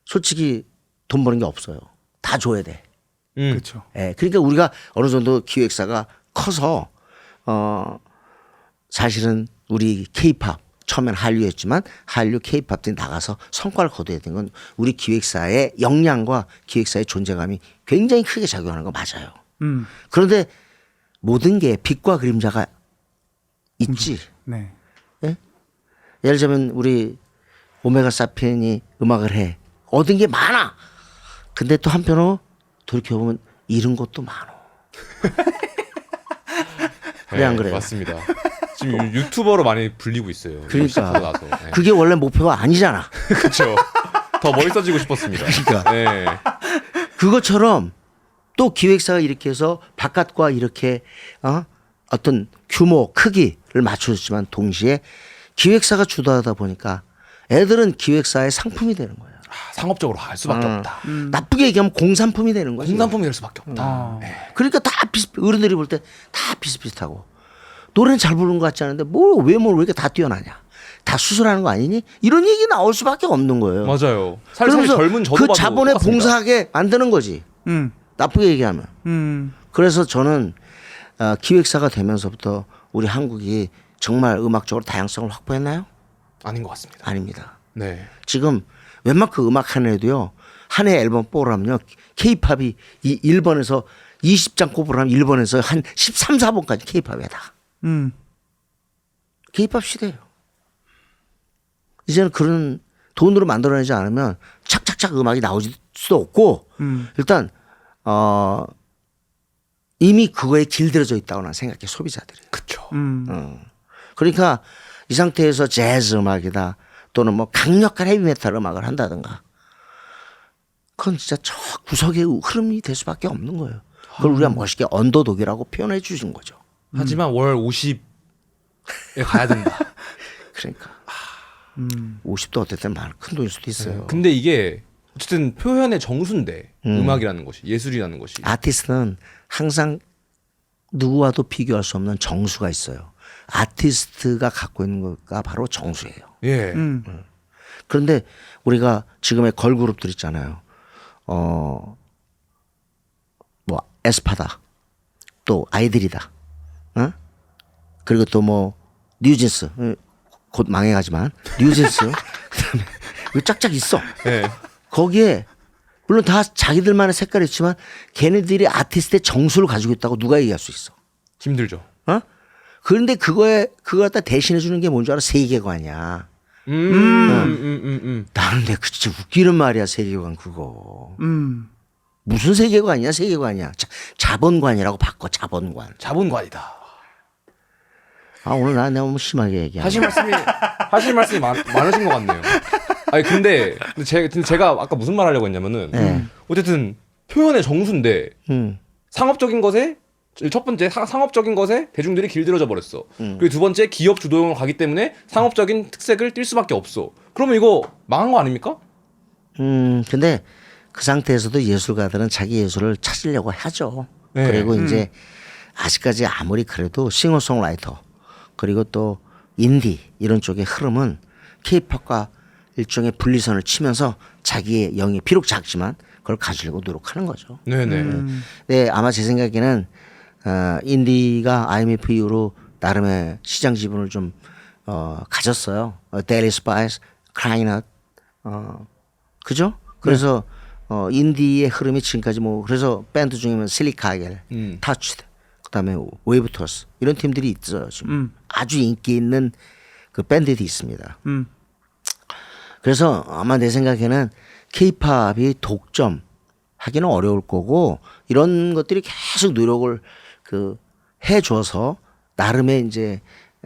솔직히 돈 버는 게 없어요. 다 줘야 돼. 그렇죠. 예, 그러니까 우리가 어느 정도 기획사가 커서 사실은 우리 K-팝 처음엔 한류였지만 한류 K-팝들이 나가서 성과를 거둬야 되는 건 우리 기획사의 역량과 기획사의 존재감이 굉장히 크게 작용하는 거 맞아요. 그런데 모든 게 빛과 그림자가 있지. 네. 예? 예를 들면 우리 오메가 사피엔이 음악을 해. 얻은 게 많아. 근데 또 한편으로 돌이켜보면 잃은 것도 많아. 그래 안 그래요? 맞습니다. 지금 유튜버로 많이 불리고 있어요. 그러니까. 시작하고 나서. 네. 그게 원래 목표가 아니잖아. 그렇죠. 더 멋있어지고 싶었습니다. 그러니까. 네. 그것처럼 또 기획사가 이렇게 해서 바깥과 이렇게 어떤 규모, 크기를 맞춰줬지만 동시에 기획사가 주도하다 보니까 애들은 기획사의 상품이 되는 거예요. 상업적으로 할 수밖에 없다. 나쁘게 얘기하면 공산품이 되는 거지. 공산품이 될 수밖에 없다. 네. 그러니까 다 어른들이 볼 때 다 비슷비슷하고 노래는 잘 부르는 것 같지 않은데 왜 이렇게 다 뛰어나냐. 다 수술하는 거 아니니? 이런 얘기 나올 수밖에 없는 거예요. 맞아요. 살살 그러면서 젊은 저도 그 봐도 자본에 똑같습니다. 봉사하게 만드는 거지. 나쁘게 얘기하면. 그래서 저는 기획사가 되면서부터 우리 한국이 정말 음악적으로 다양성을 확보했나요? 아닌 것 같습니다. 아닙니다. 네. 지금 웬만큼 음악 한 해도요. 한 해 앨범 뽑으라면요. K-팝이 이 일본에서 20장 꼽으라면 일본에서 한 13, 14번까지 K-팝이다. K-팝 시대예요. 이제는 그런 돈으로 만들어내지 않으면 착착착 음악이 나올 수도 없고 일단 이미 그거에 길들여져 있다고 난 생각해 소비자들이. 그렇죠. 그러니까 이 상태에서 재즈 음악이다 또는 뭐 강력한 헤비메탈 음악을 한다든가 그건 진짜 저 구석의 흐름이 될 수밖에 없는 거예요. 그걸 우리가 멋있게 언더독이라고 표현해 주신 거죠. 하지만 월 50에 가야 된다. 그러니까 50도 어떨 때는 큰 돈일 수도 있어요. 근데 이게 어쨌든 표현의 정수인데 음악이라는 것이 예술이라는 것이 아티스트는 항상 누구와도 비교할 수 없는 정수가 있어요. 아티스트가 갖고 있는 것가 바로 정수예요. 예. 그런데 우리가 지금의 걸그룹들 있잖아요. 뭐 에스파다, 또 아이들이다, 어? 그리고 또 뭐 뉴진스, 곧 망해가지만 뉴진스, 그다음에 이거 짝짝 있어. 예. 거기에 물론 다 자기들만의 색깔이 있지만 걔네들이 아티스트의 정수를 가지고 있다고 누가 얘기할 수 있어? 힘들죠. 어? 그런데 그걸 갖다 대신해 주는 게 뭔 줄 알아? 세계관이야. 나는 근데 그 진짜 웃기는 말이야, 세계관 그거. 무슨 세계관이야, 세계관이야. 자본관이라고 바꿔, 자본관. 자본관이다. 아, 오늘 나 너무 심하게 얘기하네. 하실 말씀이 많으신 것 같네요. 아니 근데 제가 아까 무슨 말 하려고 했냐면은 어쨌든 표현의 정수인데 상업적인 것에 첫 번째 상업적인 것에 대중들이 길들여져 버렸어. 그리고 두 번째 기업 주도형으로 가기 때문에 상업적인 특색을 띌 수밖에 없어. 그러면 이거 망한 거 아닙니까? 근데 그 상태에서도 예술가들은 자기 예술을 찾으려고 하죠. 네. 그리고 이제 아직까지 아무리 그래도 싱어송라이터 그리고 또 인디 이런 쪽의 흐름은 케이팝과 일종의 분리선을 치면서 자기의 영이 비록 작지만 그걸 가지려고 노력하는 거죠. 네네. 네, 아마 제 생각에는 인디가 IMF 이후로 나름의 시장 지분을 좀 가졌어요. 데일리 스파이스, 크라이넛, 그죠? 그래서 인디의 흐름이 지금까지 뭐 그래서 밴드 중에는 실리카겔, 터치드, 그다음에 웨이브토스 이런 팀들이 있어요. 지금 아주 인기 있는 그 밴드들이 있습니다. 그래서 아마 내 생각에는 케이팝이 독점하기는 어려울 거고 이런 것들이 계속 노력을 해줘서 나름의 이제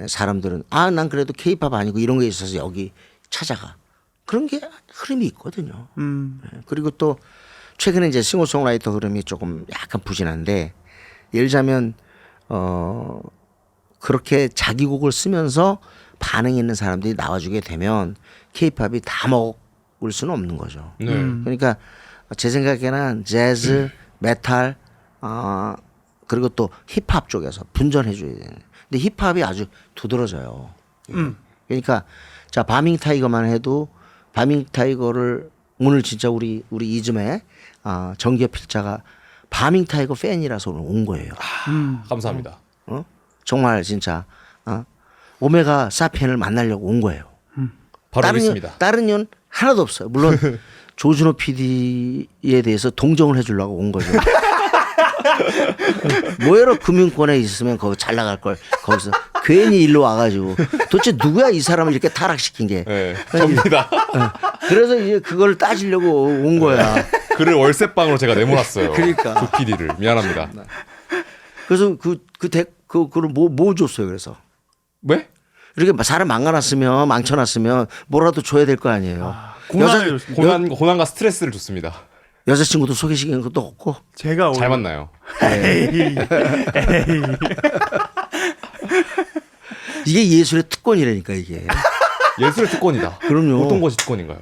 사람들은 난 그래도 케이팝 아니고 이런 게 있어서 여기 찾아가 그런 게 흐름이 있거든요. 그리고 또 최근에 이제 싱어송라이터 흐름이 조금 약간 부진한데 예를 들자면 그렇게 자기 곡을 쓰면서 반응 있는 사람들이 나와주게 되면 케이팝이 다 먹을 수는 없는 거죠. 네. 그러니까 제 생각에는 재즈, 메탈, 그리고 또 힙합 쪽에서 분전해 줘야 되는. 근데 힙합이 아주 두드러져요. 그러니까 자 바밍 타이거만 해도 바밍 타이거를 오늘 진짜 우리 이즘에 정기업 필자가 바밍 타이거 팬이라서 오늘 온 거예요. 감사합니다. 정말 진짜 오메가 사피엔을 만나려고 온 거예요. 바로 있습니다. 다른 이유는 하나도 없어요. 물론 조준호 PD에 대해서 동정을 해주려고 온 거죠. 뭐여러 금융권에 있으면 거기 잘 나갈 걸 거기서 괜히 일로 와가지고 도대체 누구야 이 사람을 이렇게 타락시킨 게. 네, 접니다. 그래서 이제 그걸 따지려고 온 거야. 글을 월세방으로 제가 내몰았어요. 그러니까. 조 PD를 미안합니다. 그래서 그걸 뭐 줬어요. 그래서 왜? 이렇게 사람 망쳐놨으면 뭐라도 줘야 될 거 아니에요. 고난과 스트레스를 줬습니다. 여자친구도 소개시키는 것도 없고. 제가 잘 만나요. 이게 예술의 특권이라니까 이게. 예술의 특권이다. 그럼요. 어떤 것이 특권인가요?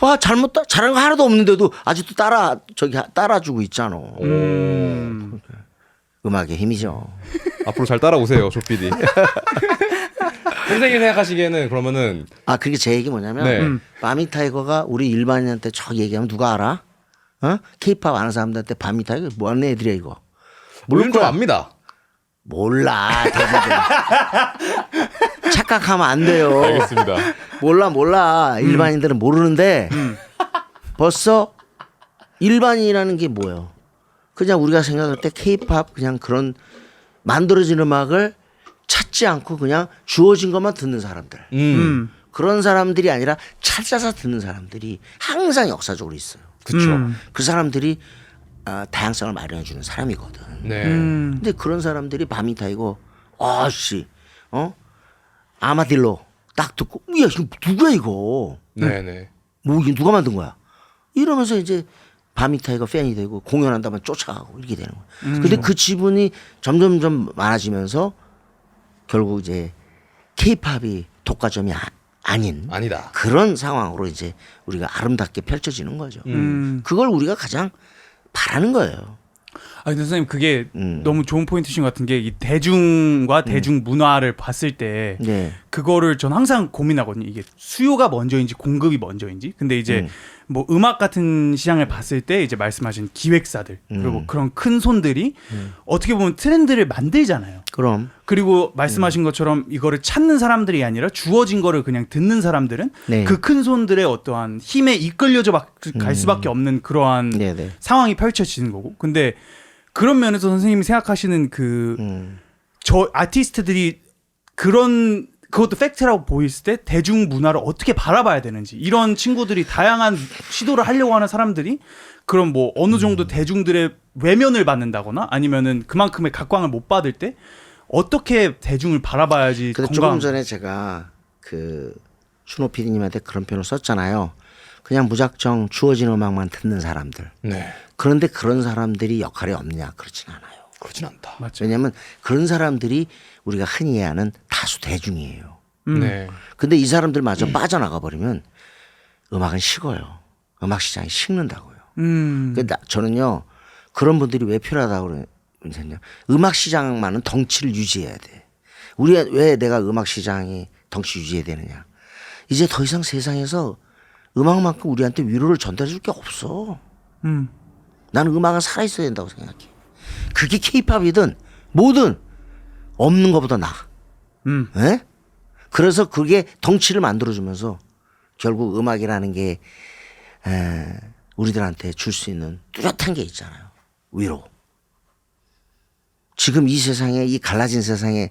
와 잘한 거 하나도 없는데도 아직도 따라주고 있잖아. 음악의 힘이죠. 앞으로 잘 따라오세요, 조 PD. 선생님 생각하시기에는 그러면은 그게 제 얘기 뭐냐면 네. 바밍 타이거가 우리 일반인한테 저 얘기하면 누가 알아? 케이팝 아는 사람들한테 바밍 타이거 뭐 하는 애들이야 이거. 물론 좀 압니다. 몰라. 착각하면 안 돼요. 알겠습니다. 몰라. 일반인들은 모르는데 벌써 일반인이라는 게 뭐예요? 그냥 우리가 생각할 때 케이팝 그냥 그런 만들어진 음악을 찾지 않고 그냥 주어진 것만 듣는 사람들. 그런 사람들이 아니라 찾아서 듣는 사람들이 항상 역사적으로 있어요. 그렇죠. 그 사람들이 다양성을 마련해 주는 사람이거든. 네. 근데 그런 사람들이 바밍 타이거 아마딜로 딱 듣고 야 이거 누구야 이거? 네네. 뭐 이게 누가 만든 거야? 이러면서 이제 바밍 타이거 팬이 되고 공연한다면 쫓아가고 이렇게 되는 거야. 근데 그 지분이 점점점 많아지면서 결국 이제 케이팝이 독과점이 아닌 아니다. 그런 상황으로 이제 우리가 아름답게 펼쳐지는 거죠. 그걸 우리가 가장 바라는 거예요. 아 근데 선생님 그게 너무 좋은 포인트신 것 같은 게 이 대중과 대중 문화를 봤을 때 네. 그거를 전 항상 고민하거든요. 이게 수요가 먼저인지 공급이 먼저인지. 근데 이제 뭐 음악 같은 시장을 봤을 때 이제 말씀하신 기획사들 그리고 그런 큰 손들이 어떻게 보면 트렌드를 만들잖아요. 그럼 그리고 말씀하신 것처럼 이거를 찾는 사람들이 아니라 주어진 거를 그냥 듣는 사람들은 네. 그 큰 손들의 어떠한 힘에 이끌려져 갈 수밖에 없는 그러한 네네. 상황이 펼쳐지는 거고. 근데 그런 면에서 선생님이 생각하시는 저 아티스트들이 그것도 팩트라고 보였을 때 대중 문화를 어떻게 바라봐야 되는지, 이런 친구들이 다양한 시도를 하려고 하는 사람들이 그럼 뭐 어느 정도 대중들의 외면을 받는다거나 아니면은 그만큼의 각광을 못 받을 때 어떻게 대중을 바라봐야지 근데 조금 전에 제가 그 준호 PD님한테 그런 표현을 썼잖아요. 그냥 무작정 주어진 음악만 듣는 사람들. 네. 그런데 그런 사람들이 역할이 없냐? 그렇진 않아요. 그렇진 않다. 맞죠. 왜냐하면 그런 사람들이 우리가 흔히 이해하는 다수 대중이에요. 네. 근데 이 사람들마저 빠져나가 버리면 음악은 식어요. 음악 시장이 식는다고요. 저는요 그런 분들이 왜 필요하다고 그러냐면 음악 시장만은 덩치를 유지해야 돼. 우리가 왜 내가 음악 시장이 덩치 유지해야 되느냐? 이제 더 이상 세상에서 음악만큼 우리한테 위로를 전달해 줄 게 없어. 나는 음악은 살아 있어야 된다고 생각해. 그게 케이팝이든 뭐든 없는 것보다 나아. 예? 그래서 그게 덩치를 만들어주면서 결국 음악이라는 게 우리들한테 줄 수 있는 뚜렷한 게 있잖아요. 위로. 지금 이 세상에, 이 갈라진 세상에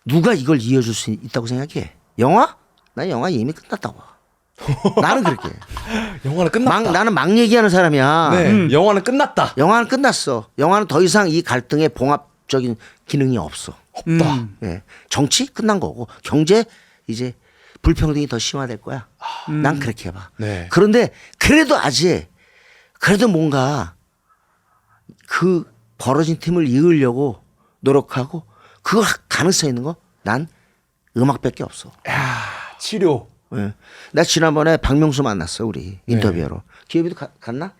누가 이걸 이어줄 수 있다고 생각해? 영화? 난 영화 이미 끝났다고 봐. 나는 그렇게. 영화는 끝났다. 나는 막 얘기하는 사람이야. 네. 영화는 끝났다. 영화는 끝났어. 영화는 더 이상 이 갈등의 봉합적인 기능이 없어. 없다. 예. 정치 끝난 거고 경제 이제 불평등이 더 심화될 거야. 난 그렇게 봐. 네. 그런데 그래도 아직 그래도 뭔가 그 벌어진 틈을 이으려고 노력하고 그 가능성 있는 거 난 음악밖에 없어. 야, 치료. 예. 나 지난번에 박명수 만났어 우리 인터뷰하러. 기업이도 갔나?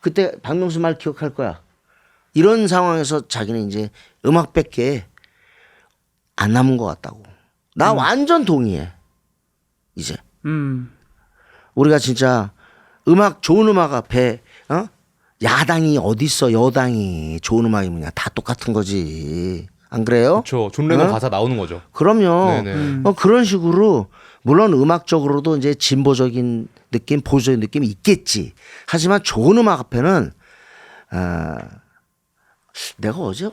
그때 박명수 말 기억할 거야. 이런 상황에서 자기는 이제 음악밖에 안 남은 것 같다고. 나 완전 동의해. 이제 우리가 진짜 좋은 음악 앞에 야당이 어디 있어? 여당이 좋은 음악이 뭐냐? 다 똑같은 거지. 안 그래요? 그렇죠. 존 레논 가사 나오는 거죠. 그럼요. 네네. 그런 식으로 물론 음악적으로도 이제 진보적인 느낌, 보수적인 느낌이 있겠지. 하지만 좋은 음악 앞에는 내가 어제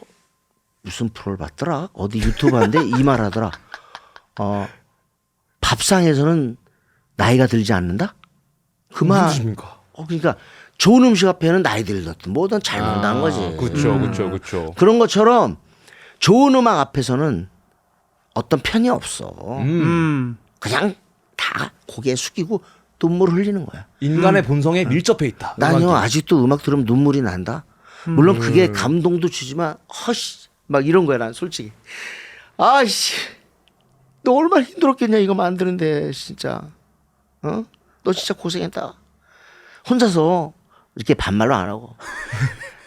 무슨 프로를 봤더라? 어디 유튜브 하는데 이 말 하더라. 밥상에서는 나이가 들지 않는다? 그 말. 무슨 뜻입니까? 그러니까 좋은 음식 앞에는 나이 들었든 뭐든 잘 먹는다는 거지. 그렇죠. 그런 것처럼 좋은 음악 앞에서는 어떤 편이 없어. 그냥 다 고개 숙이고 눈물 흘리는 거야. 인간의 본성에 밀접해 있다. 나는요 아직도 음악 들으면 눈물이 난다. 물론 그게 감동도 주지만 허씨 막 이런 거야 난 솔직히. 아이씨 너 얼마나 힘들었겠냐 이거 만드는데 진짜. 너 진짜 고생했다. 혼자서 이렇게 반말로 안 하고.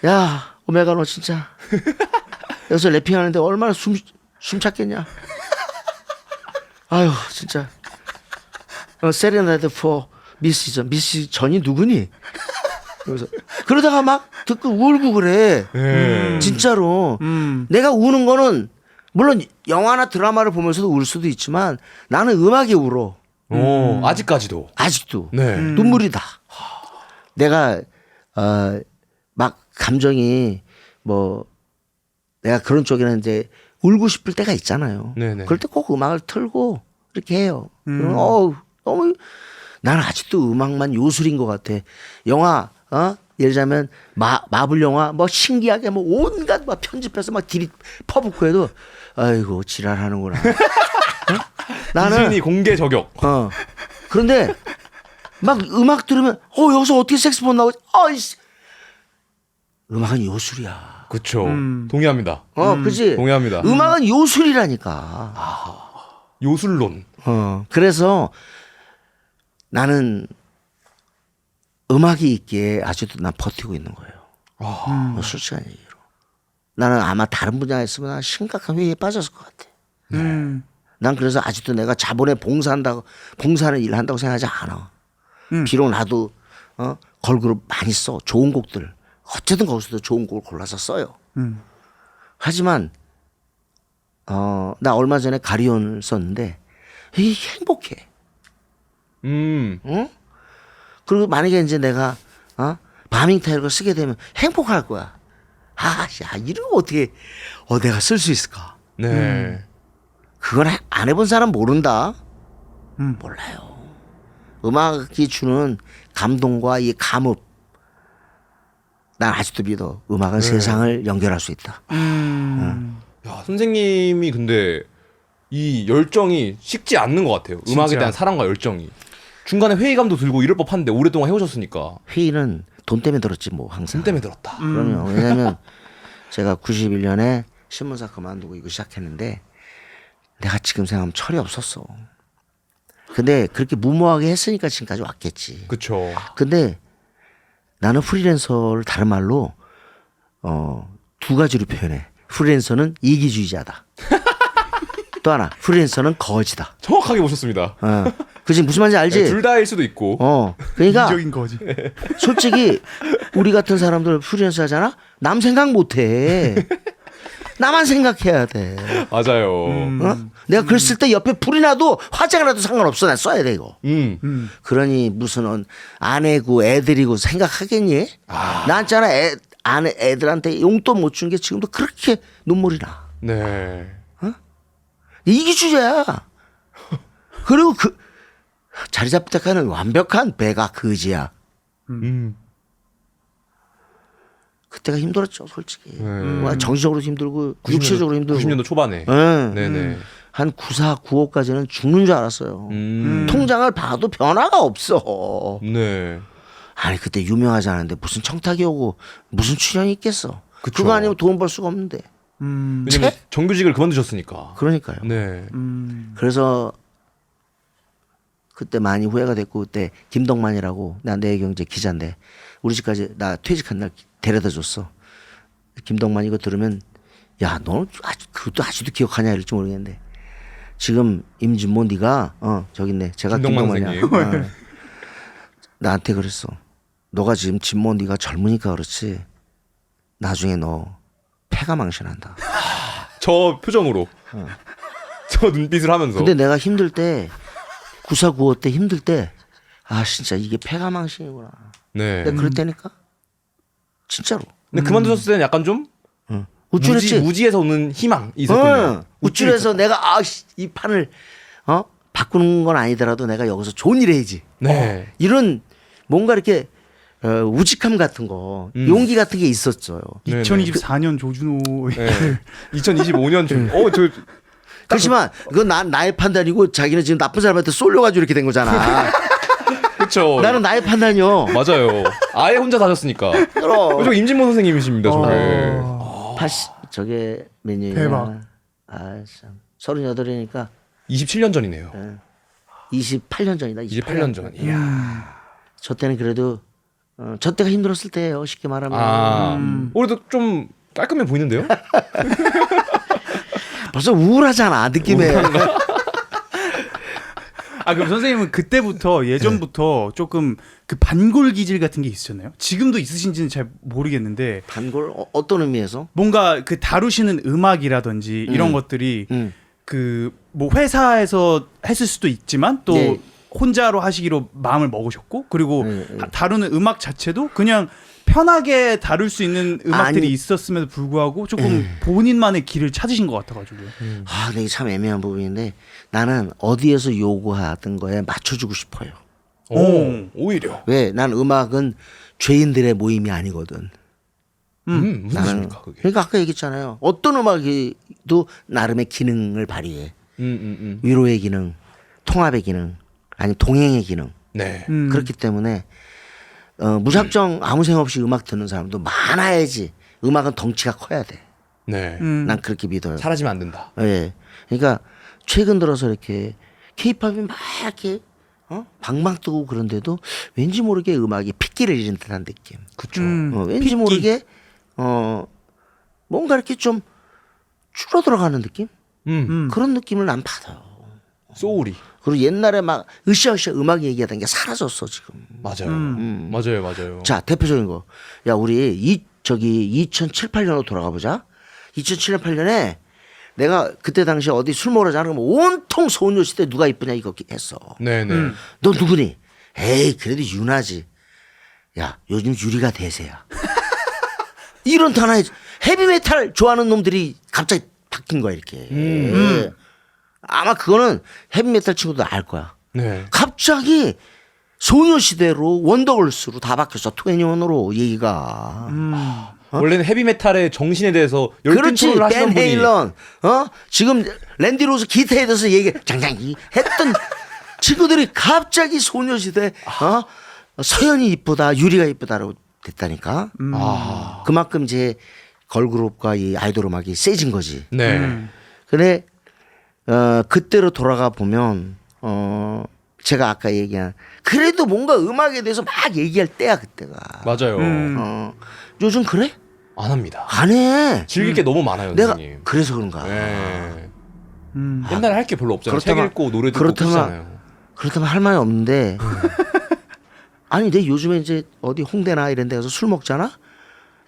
야 오메가 너 진짜 여기서 래핑하는데 얼마나 숨 찼겠냐. 아유 진짜. 세레나데 포 미스 전이 누구니? 그래서 그러다가 막 듣고 울고 그래. 진짜로. 내가 우는 거는 물론 영화나 드라마를 보면서도 울 수도 있지만 나는 음악에 울어. 아직까지도. 아직도. 네. 눈물이 다. 내가 막 감정이 뭐 내가 그런 쪽에는 이제 울고 싶을 때가 있잖아요. 네네. 그럴 때 꼭 음악을 틀고 이렇게 해요. 그럼 너무 나는 아직도 음악만 요술인 것 같아. 영화 예를 들자면 마블 영화 뭐 신기하게 뭐 온갖 막 편집해서 막 딜이 퍼붓고 해도 아이고 지랄하는구나. 나는 디즈니 공개 저격. 그런데 막 음악 들으면 여기서 어떻게 색스폰 나오지? 아이씨. 음악은 요술이야. 그렇죠. 동의합니다. 그지? 동의합니다. 음악은 요술이라니까. 요술론. 그래서 나는 음악이 있기에 아직도 난 버티고 있는 거예요. 솔직한 얘기로. 나는 아마 다른 분야였으면 난 심각한 회의에 빠졌을 것 같아. 난 그래서 아직도 내가 자본에 봉사하는 일을 한다고 생각하지 않아. 비록 나도 걸그룹 많이 써. 좋은 곡들. 어쨌든 거기서도 좋은 곡을 골라서 써요. 하지만 나 얼마 전에 가리온을 썼는데 이게 행복해. 응? 그리고 만약에 이제 내가 바밍타일을 쓰게 되면 행복할 거야. 야, 이런 거 어떻게 내가 쓸 수 있을까? 네. 그건 안 해본 사람 모른다. 몰라요. 음악이 주는 감동과 이 감읍. 난 아직도 믿어. 음악은 세상을 연결할 수 있다. 야, 선생님이 근데 이 열정이 식지 않는 것 같아요. 음악에 진짜. 대한 사랑과 열정이. 중간에 회의감도 들고 이럴 법한데 오랫동안 해오셨으니까. 회의는 돈 때문에 들었지 뭐 항상. 돈 때문에 들었다. 그럼요. 왜냐면 제가 91년에 신문사 그만두고 이거 시작했는데 내가 지금 생각하면 철이 없었어. 근데 그렇게 무모하게 했으니까 지금까지 왔겠지. 그쵸. 근데 나는 프리랜서를 다른 말로 두 가지로 표현해. 프리랜서는 이기주의자다. 또 하나 프리랜서는 거지다. 정확하게 보셨습니다. 그치 무슨 말인지 알지? 둘 다일 수도 있고. 그러니까 이적인 거지. 솔직히 우리 같은 사람들 프리랜서 하잖아. 남 생각 못해. 나만 생각해야 돼. 맞아요. 내가 글 쓸 때 옆에 불이 나도 화재가 나도 상관없어. 난 써야 돼 이거. 그러니 무슨 아내고 애들이고 생각하겠니? 나 있잖아 애들한테 용돈 못 준 게 지금도 그렇게 눈물이 나. 네. 이기주의야. 그리고 그 자리 잡다가는 완벽한 배가 그지야. 그때가 힘들었죠, 솔직히. 정신적으로 힘들고 육체적으로 힘들고. 90년도 초반에. 네. 네네. 한 94, 95까지는 죽는 줄 알았어요. 통장을 봐도 변화가 없어. 네. 아니 그때 유명하지 않은데 무슨 청탁이 오고 무슨 출연이 있겠어. 그쵸. 그거 아니면 돈 벌 수가 없는데. 왜냐면 정규직을 그만두셨으니까. 그러니까요. 네. 그래서 그때 많이 후회가 됐고 그때 김덕만이라고 나 내경제 기자인데 우리 집까지 나 퇴직한 날 데려다 줬어. 김덕만 이거 들으면 야 너는 그것도 아직도 기억하냐 이럴지 모르겠는데 지금 임진모 네가 저기 있네 제가 김덕만 김덕만이야. 선생님. 나한테 그랬어. 너가 지금 진모 네가 젊으니까 그렇지 나중에 너 폐가 망신한다. 저 표정으로. 저 눈빛을 하면서. 근데 내가 힘들 때 9495 때 힘들 때 아 진짜 이게 폐가 망신이구나. 네. 내가 그랬다니까. 진짜로. 근데 그만두셨을 때는 약간 좀 우쭐했지. 무지에서 오는 희망이 있었군요. 우쭐해서 내가 이 판을 바꾸는 건 아니더라도 내가 여기서 좋은 일 해야지. 네. 이런 뭔가 이렇게 우직함 같은 거, 용기 같은 게 있었어요. 네네. 2024년 조준호. 네. 2025년 중. 저 그렇지만 그건 나의 판단이고 자기는 지금 나쁜 사람한테 쏠려가지고 이렇게 된 거잖아. 그렇죠. 나는 나의 판단이요. 맞아요. 아예 혼자 사셨으니까. 그럼. 저 임진모 선생님이십니다. 저게. 저게 몇 년이야? 대박. 아 참. 38이니까 27년 전이네요. 28년 전이다. 28년 전. 이야. 저 때는 그래도 저 때가 힘들었을 때예요. 쉽게 말하면. 그래도 좀 깔끔해 보이는데요? 벌써 우울하잖아 느낌에. 그럼 선생님은 그때부터 예전부터 조금 그 반골 기질 같은 게 있으셨나요? 지금도 있으신지는 잘 모르겠는데 반골 어떤 의미에서? 뭔가 그 다루시는 음악이라든지 이런 것들이 그 뭐 회사에서 했을 수도 있지만 또 네. 혼자로 하시기로 마음을 먹으셨고 그리고 네. 다루는 음악 자체도 그냥 편하게 다룰 수 있는 음악들이 아니. 있었음에도 불구하고 조금 본인만의 길을 찾으신 것 같아가지고. 근데 이게 참 애매한 부분인데 나는 어디에서 요구하던 거에 맞춰주고 싶어요. 오히려. 왜? 난 음악은 죄인들의 모임이 아니거든. 무슨 뜻입니까 그게? 그러니까 아까 얘기했잖아요. 어떤 음악이도 나름의 기능을 발휘해. 위로의 기능, 통합의 기능, 아니 동행의 기능. 네. 그렇기 때문에 무작정 아무 생각 없이 음악 듣는 사람도 많아야지. 음악은 덩치가 커야 돼. 네. 난 그렇게 믿어요. 사라지면 안 된다. 예. 그러니까 최근 들어서 이렇게 케이팝이 막 이렇게 방방 뜨고 그런데도 왠지 모르게 음악이 핏기를 잃은 듯한 느낌. 그쵸. 왠지 핏기. 모르게 뭔가 이렇게 좀 줄어들어가는 느낌? 그런 느낌을 난 받아요. 소울이. 그리고 옛날에 막 으쌰으쌰 음악 얘기하던 게 사라졌어 지금. 맞아요. 맞아요. 자 대표적인 거. 야 우리 2007, 8년으로 돌아가 보자. 2007년 8년에 내가 그때 당시에 어디 술 먹으러 자는 거 온통 소녀시대 누가 이쁘냐 이거 했어. 네네. 너 누구니? 에이 그래도 유나지. 야 요즘 유리가 대세야. 이런 단어에 헤비메탈 좋아하는 놈들이 갑자기 바뀐 거야 이렇게. 아마 그거는 헤비메탈 친구도 알 거야. 네. 갑자기 소녀시대로 원더걸스로 다 바뀌었어. 21으로 얘기가. 원래는 헤비메탈의 정신에 대해서 열띤 그렇지. 토론을 하시던 벤 분이 헤일런. 지금 랜디 로즈 기타에 대해서 얘기 장장이 했던 친구들이 갑자기 소녀시대 서연이 이쁘다, 유리가 이쁘다라고 됐다니까. 그만큼 이제 걸그룹과 이 아이돌 음악이 세진 거지. 네. 근데 그때로 돌아가 보면 제가 아까 얘기한 그래도 뭔가 음악에 대해서 막 얘기할 때야 그때가. 맞아요. 요즘 그래? 안 합니다. 안 해. 즐길 게 너무 많아요, 내가 선생님. 그래서 그런가. 네. 옛날에 할 게 별로 없잖아요. 책 그렇다면- 읽고 노래 듣고 그렇다면- 그러잖아요. 그렇다면 할 말이 없는데. 아니 내 요즘에 이제 어디 홍대나 이런 데 가서 술 먹잖아.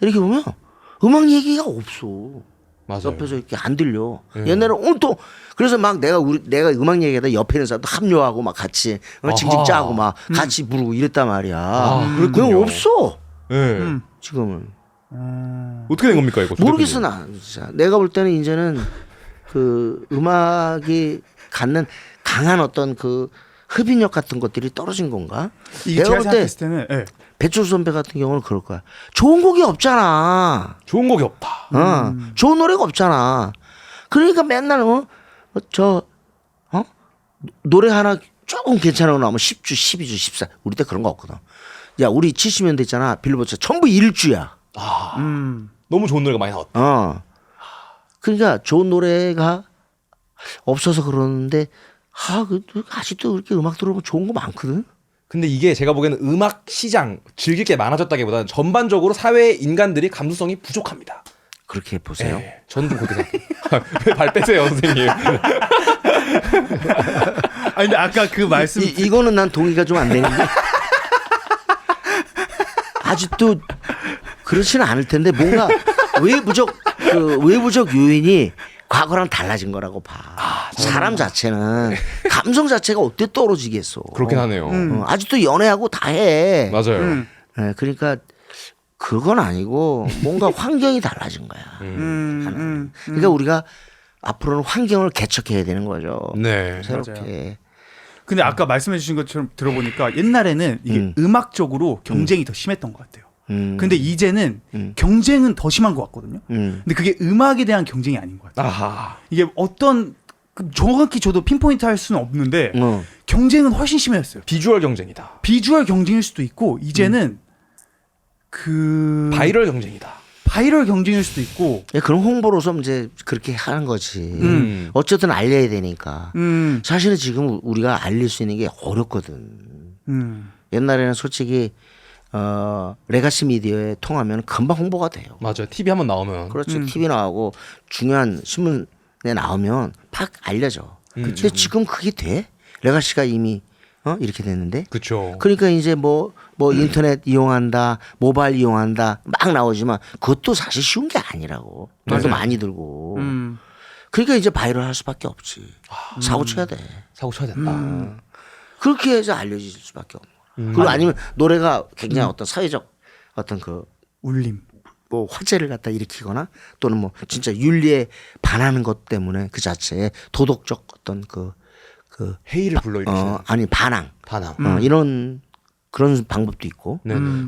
이렇게 보면 음악 얘기가 없어. 맞아요. 옆에서 이렇게 안 들려. 옛날에 온통 그래서 막 내가 음악 얘기하다 옆에 있는 사람도 합류하고 막 같이 징징 짜고 막 같이 부르고 이랬단 말이야. 그렇군요. 그건 없어. 네. 지금은. 어떻게 된 겁니까 이거? 모르겠어 나 진짜. 내가 볼 때는 이제는 그 음악이 갖는 강한 어떤 그 흡인력 같은 것들이 떨어진 건가? 이게 내가 제가 볼 때 생각했을 때는 배철수 선배 같은 경우는 그럴 거야. 좋은 곡이 없잖아. 좋은 곡이 없다. 좋은 노래가 없잖아. 그러니까 맨날 노래 하나 조금 괜찮은 거 나오면 10주, 12주, 14. 우리 때 그런 거 없거든. 야 우리 70년대 있잖아. 빌보드 전부 1주야. 너무 좋은 노래가 많이 나왔다. 그러니까 좋은 노래가 없어서 그러는데 아직도 그렇게 음악 들어보면 좋은 거 많거든. 근데 이게 제가 보기에는 음악 시장 즐길 게 많아졌다기보다는 전반적으로 사회 인간들이 감수성이 부족합니다. 그렇게 보세요. 네, 저는 좀 그렇게 생각해요. 왜 발 빼세요, 선생님? 아니 근데 아까 그 말씀 이거는 난 동의가 좀 안 되는데. 아직도 그렇지는 않을 텐데 뭔가 외부적 요인이 과거랑 달라진 거라고 봐. 사람 자체는 감성 자체가 어떻게 떨어지겠어. 그렇긴 하네요. 아직도 연애하고 다 해. 맞아요. 네, 그러니까 그건 아니고 뭔가 환경이 달라진 거야. 그러니까 우리가 앞으로는 환경을 개척해야 되는 거죠. 네. 새롭게. 근데 아까 말씀해 주신 것처럼 들어보니까 옛날에는 이게 음악적으로 경쟁이 더 심했던 것 같아요. 근데 이제는 경쟁은 더 심한 것 같거든요. 근데 그게 음악에 대한 경쟁이 아닌 것 같아요. 아하. 이게 어떤 정확히 저도 핀포인트 할 수는 없는데 경쟁은 훨씬 심해졌어요. 비주얼 경쟁이다. 비주얼 경쟁일 수도 있고 이제는 그 바이럴 경쟁이다. 바이럴 경쟁일 수도 있고 그런 홍보로서 이제 그렇게 하는 거지. 어쨌든 알려야 되니까. 사실은 지금 우리가 알릴 수 있는 게 어렵거든. 옛날에는 솔직히 레가시 미디어에 통하면 금방 홍보가 돼요. 맞아요. TV 한번 나오면. 그렇죠. TV 나오고 중요한 신문에 나오면 팍 알려져. 근데 지금 그게 돼? 레가시가 이미 이렇게 됐는데. 그렇죠. 그러니까 이제 뭐 인터넷 이용한다, 모바일 이용한다 막 나오지만 그것도 사실 쉬운 게 아니라고. 돈도 많이 들고. 그러니까 이제 바이럴 할 수밖에 없지. 사고 쳐야 돼. 사고 쳐야 된다. 그렇게 해서 알려질 수밖에 없는 거야. 그리고 아니면 노래가 굉장히 어떤 사회적 어떤 울림. 뭐 화제를 갖다 일으키거나 또는 뭐 진짜 윤리에 반하는 것 때문에 그 자체에 도덕적 어떤 그 회의를 불러일으키는 아니 반항. 이런 그런 방법도 있고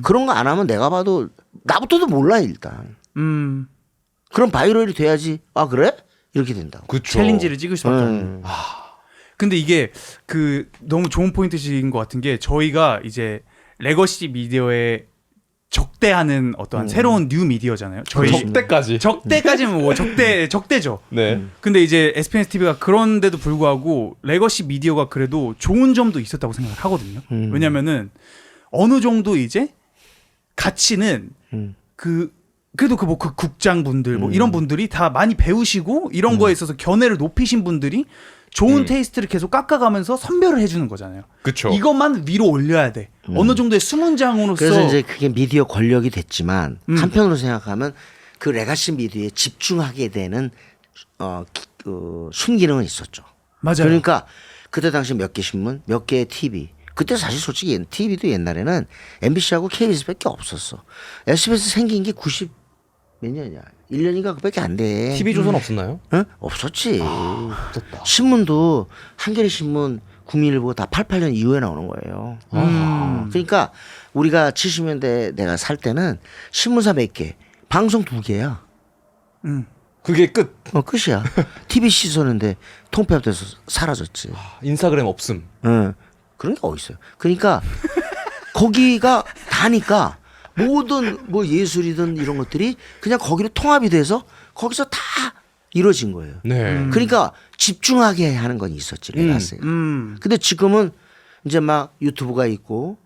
그런 거 안 하면 내가 봐도 나부터도 몰라 일단. 그럼 바이럴이 돼야지. 아 그래? 이렇게 된다고. 그렇죠. 챌린지를 찍을 수밖에 없는. 근데 이게 그 너무 좋은 포인트신 것 같은 게 저희가 이제 레거시 미디어에 적대하는 어떠한 새로운 뉴 미디어잖아요. 저희 적대까지. 적대까지는 뭐 적대죠. 네. 근데 이제 SBS TV가 그런데도 불구하고 레거시 미디어가 그래도 좋은 점도 있었다고 생각을 하거든요. 왜냐면은 어느 정도 이제 가치는 그래도 그 국장분들 뭐 이런 분들이 다 많이 배우시고 이런 거에 있어서 견해를 높이신 분들이 좋은 테이스트를 계속 깎아가면서 선별을 해주는 거잖아요. 그쵸. 이것만 위로 올려야 돼. 어느 정도의 수문장으로서. 그래서 이제 그게 미디어 권력이 됐지만 한편으로 생각하면 그 레가시 미디어에 집중하게 되는 순기능은 있었죠. 맞아요. 그러니까 그때 당시 몇 개 신문, 몇 개의 TV. 그때 사실 솔직히 TV도 옛날에는 MBC하고 KBS밖에 없었어. SBS 생긴 게 90 몇 년이야? 1년인가 그밖에 안 돼. TV 조선 없었나요? 응? 없었지. 없었다. 신문도 한겨레 신문, 국민일보 다 88년 이후에 나오는 거예요. 그러니까 우리가 70년대 내가 살 때는 신문사 몇 개, 방송 2개야. 그게 끝. 끝이야. TV 씻었는데 통폐합돼서 사라졌지. 인스타그램 없음. 응. 그런 게 어딨어요. 그러니까 거기가 다니까 모든 뭐 예술이든 이런 것들이 그냥 거기로 통합이 돼서 거기서 다 이루어진 거예요. 네. 그러니까 집중하게 하는 건 있었지 레가스가. 근데 지금은 이제 막 유튜브가 있고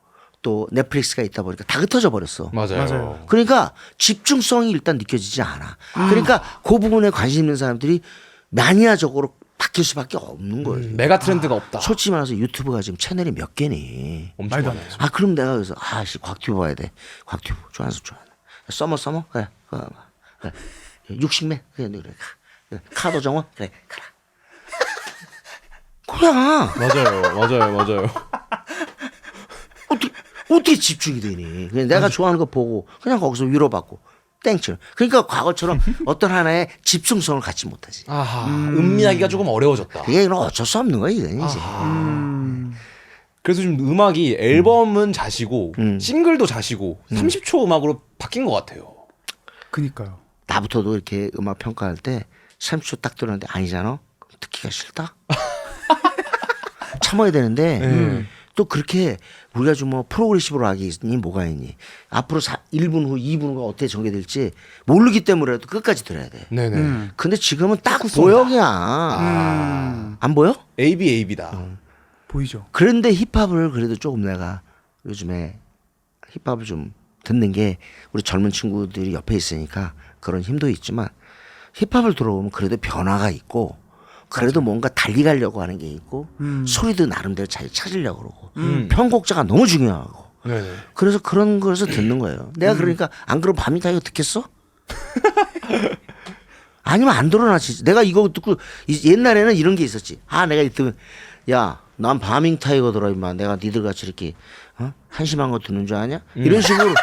또 넷플릭스가 있다 보니까 다 흩어져 버렸어. 맞아요. 그러니까 집중성이 일단 느껴지지 않아. 그러니까 그 부분에 관심 있는 사람들이 마니아적으로 바뀔 수밖에 없는 거예요. 메가 트렌드가 없다. 솔직히 말해서 유튜브가 지금 채널이 몇 개니? 엄청 말도 안 많아요. 아 그럼 내가 그래서 아씨 곽튜브 봐야 돼. 곽튜브 좋아서 좋아. 서머 그래. 그래. 육식맨 그래. 그래. 카도 정원 그래. 가라. 그냥 맞아요. 어떻게 집중이 되니? 그냥 내가 좋아하는 거 보고 그냥 거기서 위로받고 땡처럼. 그러니까 과거처럼 어떤 하나의 집중성을 갖지 못하지. 아하. 음미하기가 조금 어려워졌다. 이게 어쩔 수 없는 거야 이건 이제. 그래서 좀 음악이 앨범은 자시고 싱글도 자시고 30초 음악으로 바뀐 것 같아요. 그니까요. 나부터도 이렇게 음악 평가할 때 30초 딱 들었는데 아니잖아. 그럼 듣기가 싫다. 참아야 되는데 또 그렇게 우리가 좀 뭐 프로그레시브로 하기 있니 뭐가 있니 앞으로 1분 후 2분 후가 어떻게 전개될지 모르기 때문에라도 끝까지 들어야 돼. 네네. 근데 지금은 딱 보여 그냥. 안 보여? ABAB다. 보이죠. 그런데 힙합을 그래도 조금 내가 요즘에 힙합을 좀 듣는 게 우리 젊은 친구들이 옆에 있으니까 그런 힘도 있지만 힙합을 들어보면 그래도 변화가 있고 그래도 뭔가 달리 가려고 하는 게 있고 소리도 나름대로 잘 찾으려고 그러고 편곡자가 너무 중요하고 네네. 그래서 그런 거에서 듣는 거예요. 내가 그러니까 안 그러면 밤이 다 이거 듣겠어? 아니면 안 들어놨지. 내가 이거 듣고 옛날에는 이런 게 있었지. 아 내가 이때 야 난 바밍 타이거 들어 임마. 내가 니들 같이 이렇게 한심한 거 듣는 줄 아냐? 이런 식으로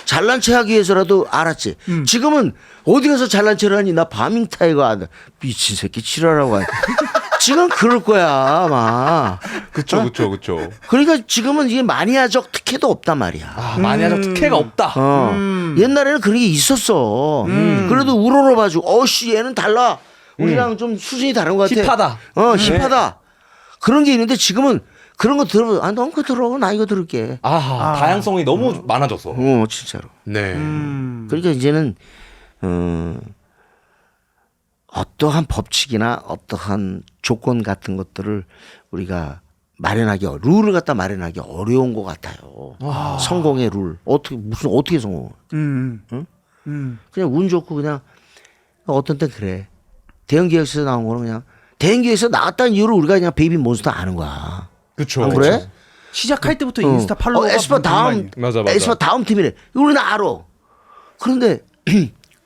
잘난 체 하기 위해서라도 알았지. 지금은 어디 가서 잘난 체를 하니 나 바밍 타이거 안 미친 새끼 치라라고 하니. 지금 그럴 거야 아마. 그쵸. 그러니까 지금은 이게 마니아적 특혜도 없단 말이야. 아, 마니아적 특혜가 없다. 옛날에는 그런 게 있었어. 그래도 우러러봐주고 어씨 얘는 달라. 우리랑 좀 수준이 다른 것 같아. 힙하다. 힙하다. 그런 게 있는데 지금은 그런 거 들어보. 아, 너 그거 들어. 나 이거 들을게. 아하. 다양성이 너무 많아졌어. 진짜로. 네. 그러니까 이제는 어떠한 법칙이나 어떠한 조건 같은 것들을 우리가 룰을 갖다 마련하기 어려운 것 같아요. 성공의 룰 어떻게 성공? 응? 그냥 운 좋고 그냥 어떤 때 그래. 대형 기획에서 나온 거는 그냥 대형 기획에서 나왔다는 이유로 우리가 그냥 베이비 몬스터 아는 거야. 그쵸. 안 그래? 시작할 때부터 인스타 팔로워가 에스파 다음 맞아. 에스파 다음 팀이래. 우리는 알아. 그런데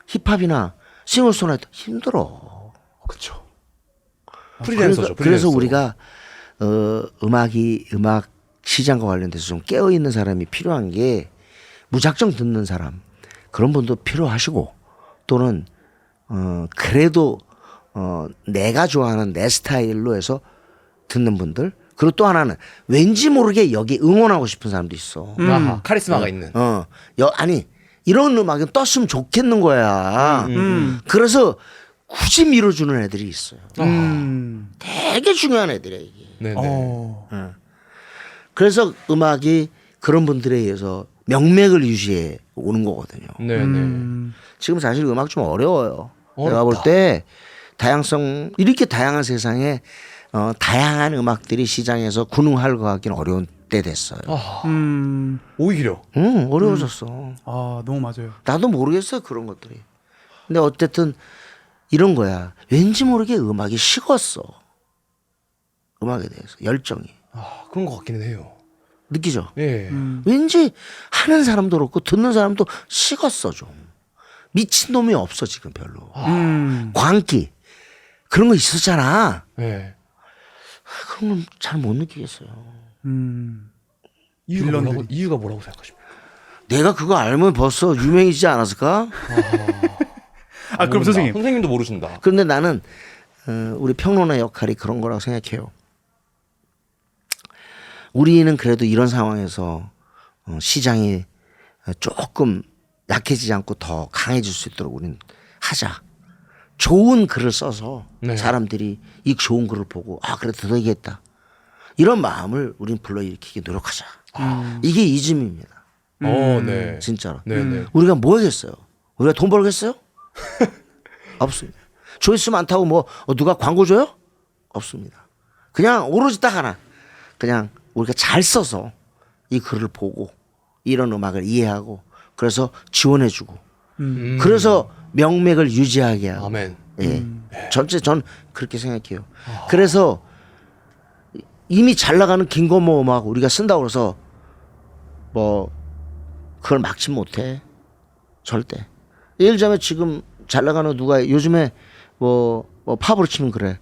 힙합이나 싱어송라이터 힘들어. 그쵸. 프리랜서죠. 그래서 우리가 음악 시장과 관련돼서 좀 깨어 있는 사람이 필요한 게 무작정 듣는 사람 그런 분도 필요하시고 또는 그래도 내가 좋아하는 내 스타일로 해서 듣는 분들 그리고 또 하나는 왠지 모르게 여기 응원하고 싶은 사람도 있어. 아하. 카리스마가 있는. 아니 이런 음악은 떴으면 좋겠는 거야. 그래서 굳이 밀어주는 애들이 있어요. 되게 중요한 애들이야 이게. 네네. 그래서 음악이 그런 분들에 의해서 명맥을 유지해 오는 거거든요. 네네. 지금 사실 음악 좀 어려워요. 어렵다. 내가 볼 때 다양성 이렇게 다양한 세상에 다양한 음악들이 시장에서 군웅할 것 같기는 어려운 때 됐어요. 오히려. 어려워졌어. 아 너무 맞아요. 나도 모르겠어요 그런 것들이. 근데 어쨌든 이런 거야. 왠지 모르게 음악이 식었어. 음악에 대해서 열정이 그런 것 같기는 해요. 느끼죠. 예. 왠지 하는 사람도 그렇고 듣는 사람도 식었어 좀. 미친 놈이 없어 지금 별로. 광기 그런 거 있었잖아. 예. 그런 건 잘 못 느끼겠어요. 이유가 뭐라고 생각하십니까? 내가 그거 알면 벌써 유명해지지 않았을까? 아 그럼 선생님. 선생님도 모르신다. 그런데 나는 우리 평론의 역할이 그런 거라고 생각해요. 우리는 그래도 이런 상황에서 시장이 조금 약해지지 않고 더 강해질 수 있도록 우리는 하자. 좋은 글을 써서 네. 사람들이 이 좋은 글을 보고 아 그래 들어야겠다. 이런 마음을 우리는 불러일으키기 노력하자. 이게 이즘입니다. 네. 진짜로. 네네. 우리가 뭐 하겠어요? 우리가 돈 벌겠어요? 없습니다. 조회수 많다고 뭐 누가 광고 줘요? 없습니다. 그냥 오로지 딱 하나. 그냥 우리가 잘 써서 이 글을 보고 이런 음악을 이해하고 그래서 지원해주고 그래서 명맥을 유지하게 하고 아멘. 예. 전체 전 그렇게 생각해요. 그래서 이미 잘 나가는 김건모 음악 우리가 쓴다고 해서 뭐 그걸 막지 못해. 절대. 예를 들자면 지금 잘 나가는 누가 요즘에 뭐 팝으로 치면 그래.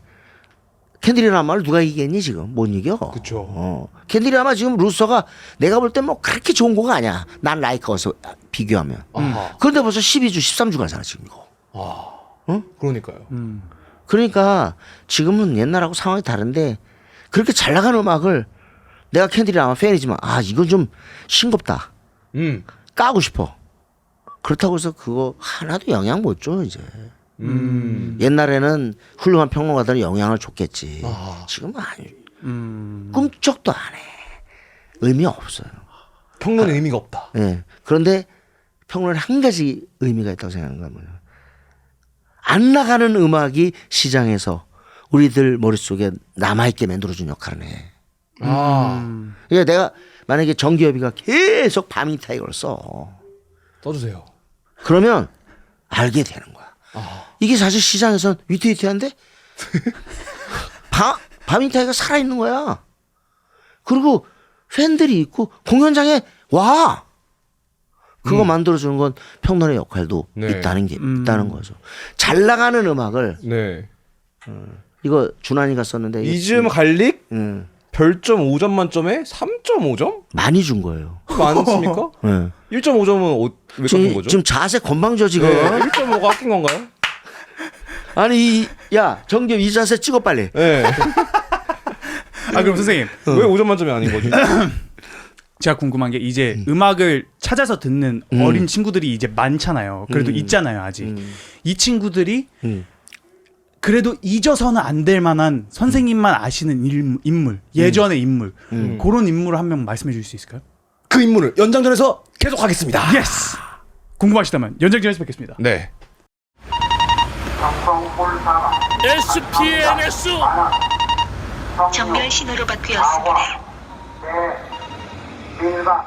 캔디 라마를 누가 이기겠니 지금? 못 이겨. 그쵸. 캔디 라마 지금 루서가 내가 볼 때 뭐 그렇게 좋은 거가 아니야. 난 라이커서 비교하면. 그런데 벌써 12주, 13주 가잖아 지금 이거. 그러니까요. 그러니까 지금은 옛날하고 상황이 다른데 그렇게 잘 나가는 음악을 내가 캔디 라마 팬이지만 아 이건 좀 싱겁다. 까고 싶어. 그렇다고 해서 그거 하나도 영향 못 줘 이제. 옛날에는 훌륭한 평론가들은 영향을 줬겠지. 지금은 아니. 꿈쩍도 안 해. 의미 없어요. 평론의 의미가 없다. 예. 그런데 평론에 한 가지 의미가 있다고 생각하는 건 뭐냐. 안 나가는 음악이 시장에서 우리들 머릿속에 남아있게 만들어준 역할을 해. 그러니까 내가 만약에 정기협이가 계속 바밍 타이거를 써주세요. 그러면 알게 되는 거야. 이게 사실 시장에선 위태위태한데 바밍 타이거가 살아있는 거야. 그리고 팬들이 있고 공연장에 와. 그거 만들어주는 건 평론의 역할도 네. 있다는 게 있다는 거죠. 잘 나가는 음악을 네. 이거 준환이가 썼는데 이즘 갈릭 음, 별점 5점 만점에 3.5점? 많이 준 거예요. 많습니까? 네. 1.5점은 왜 깎은 거죠? 지금 자세 건방져 지금. 네, 1.5가 깎인 건가요? 아니 야 정규 이 자세 찍어 빨리. 네. 아 그럼 선생님. 왜 5점 만점이 아닌 거지? 제가 궁금한 게 이제 음악을 찾아서 듣는 어린 친구들이 이제 많잖아요. 그래도 있잖아요 아직. 이 친구들이 그래도 잊어서는 안 될 만한 선생님만 아시는 인물, 예전의 인물, 그런 인물을 한 명 말씀해 주실 수 있을까요? 그 인물을 연장전에서 계속 하겠습니다. 예스! 궁금하시다면 연장전에서 뵙겠습니다. 네. SPNS 정렬 신호로 바뀌었습니다. 네, 1번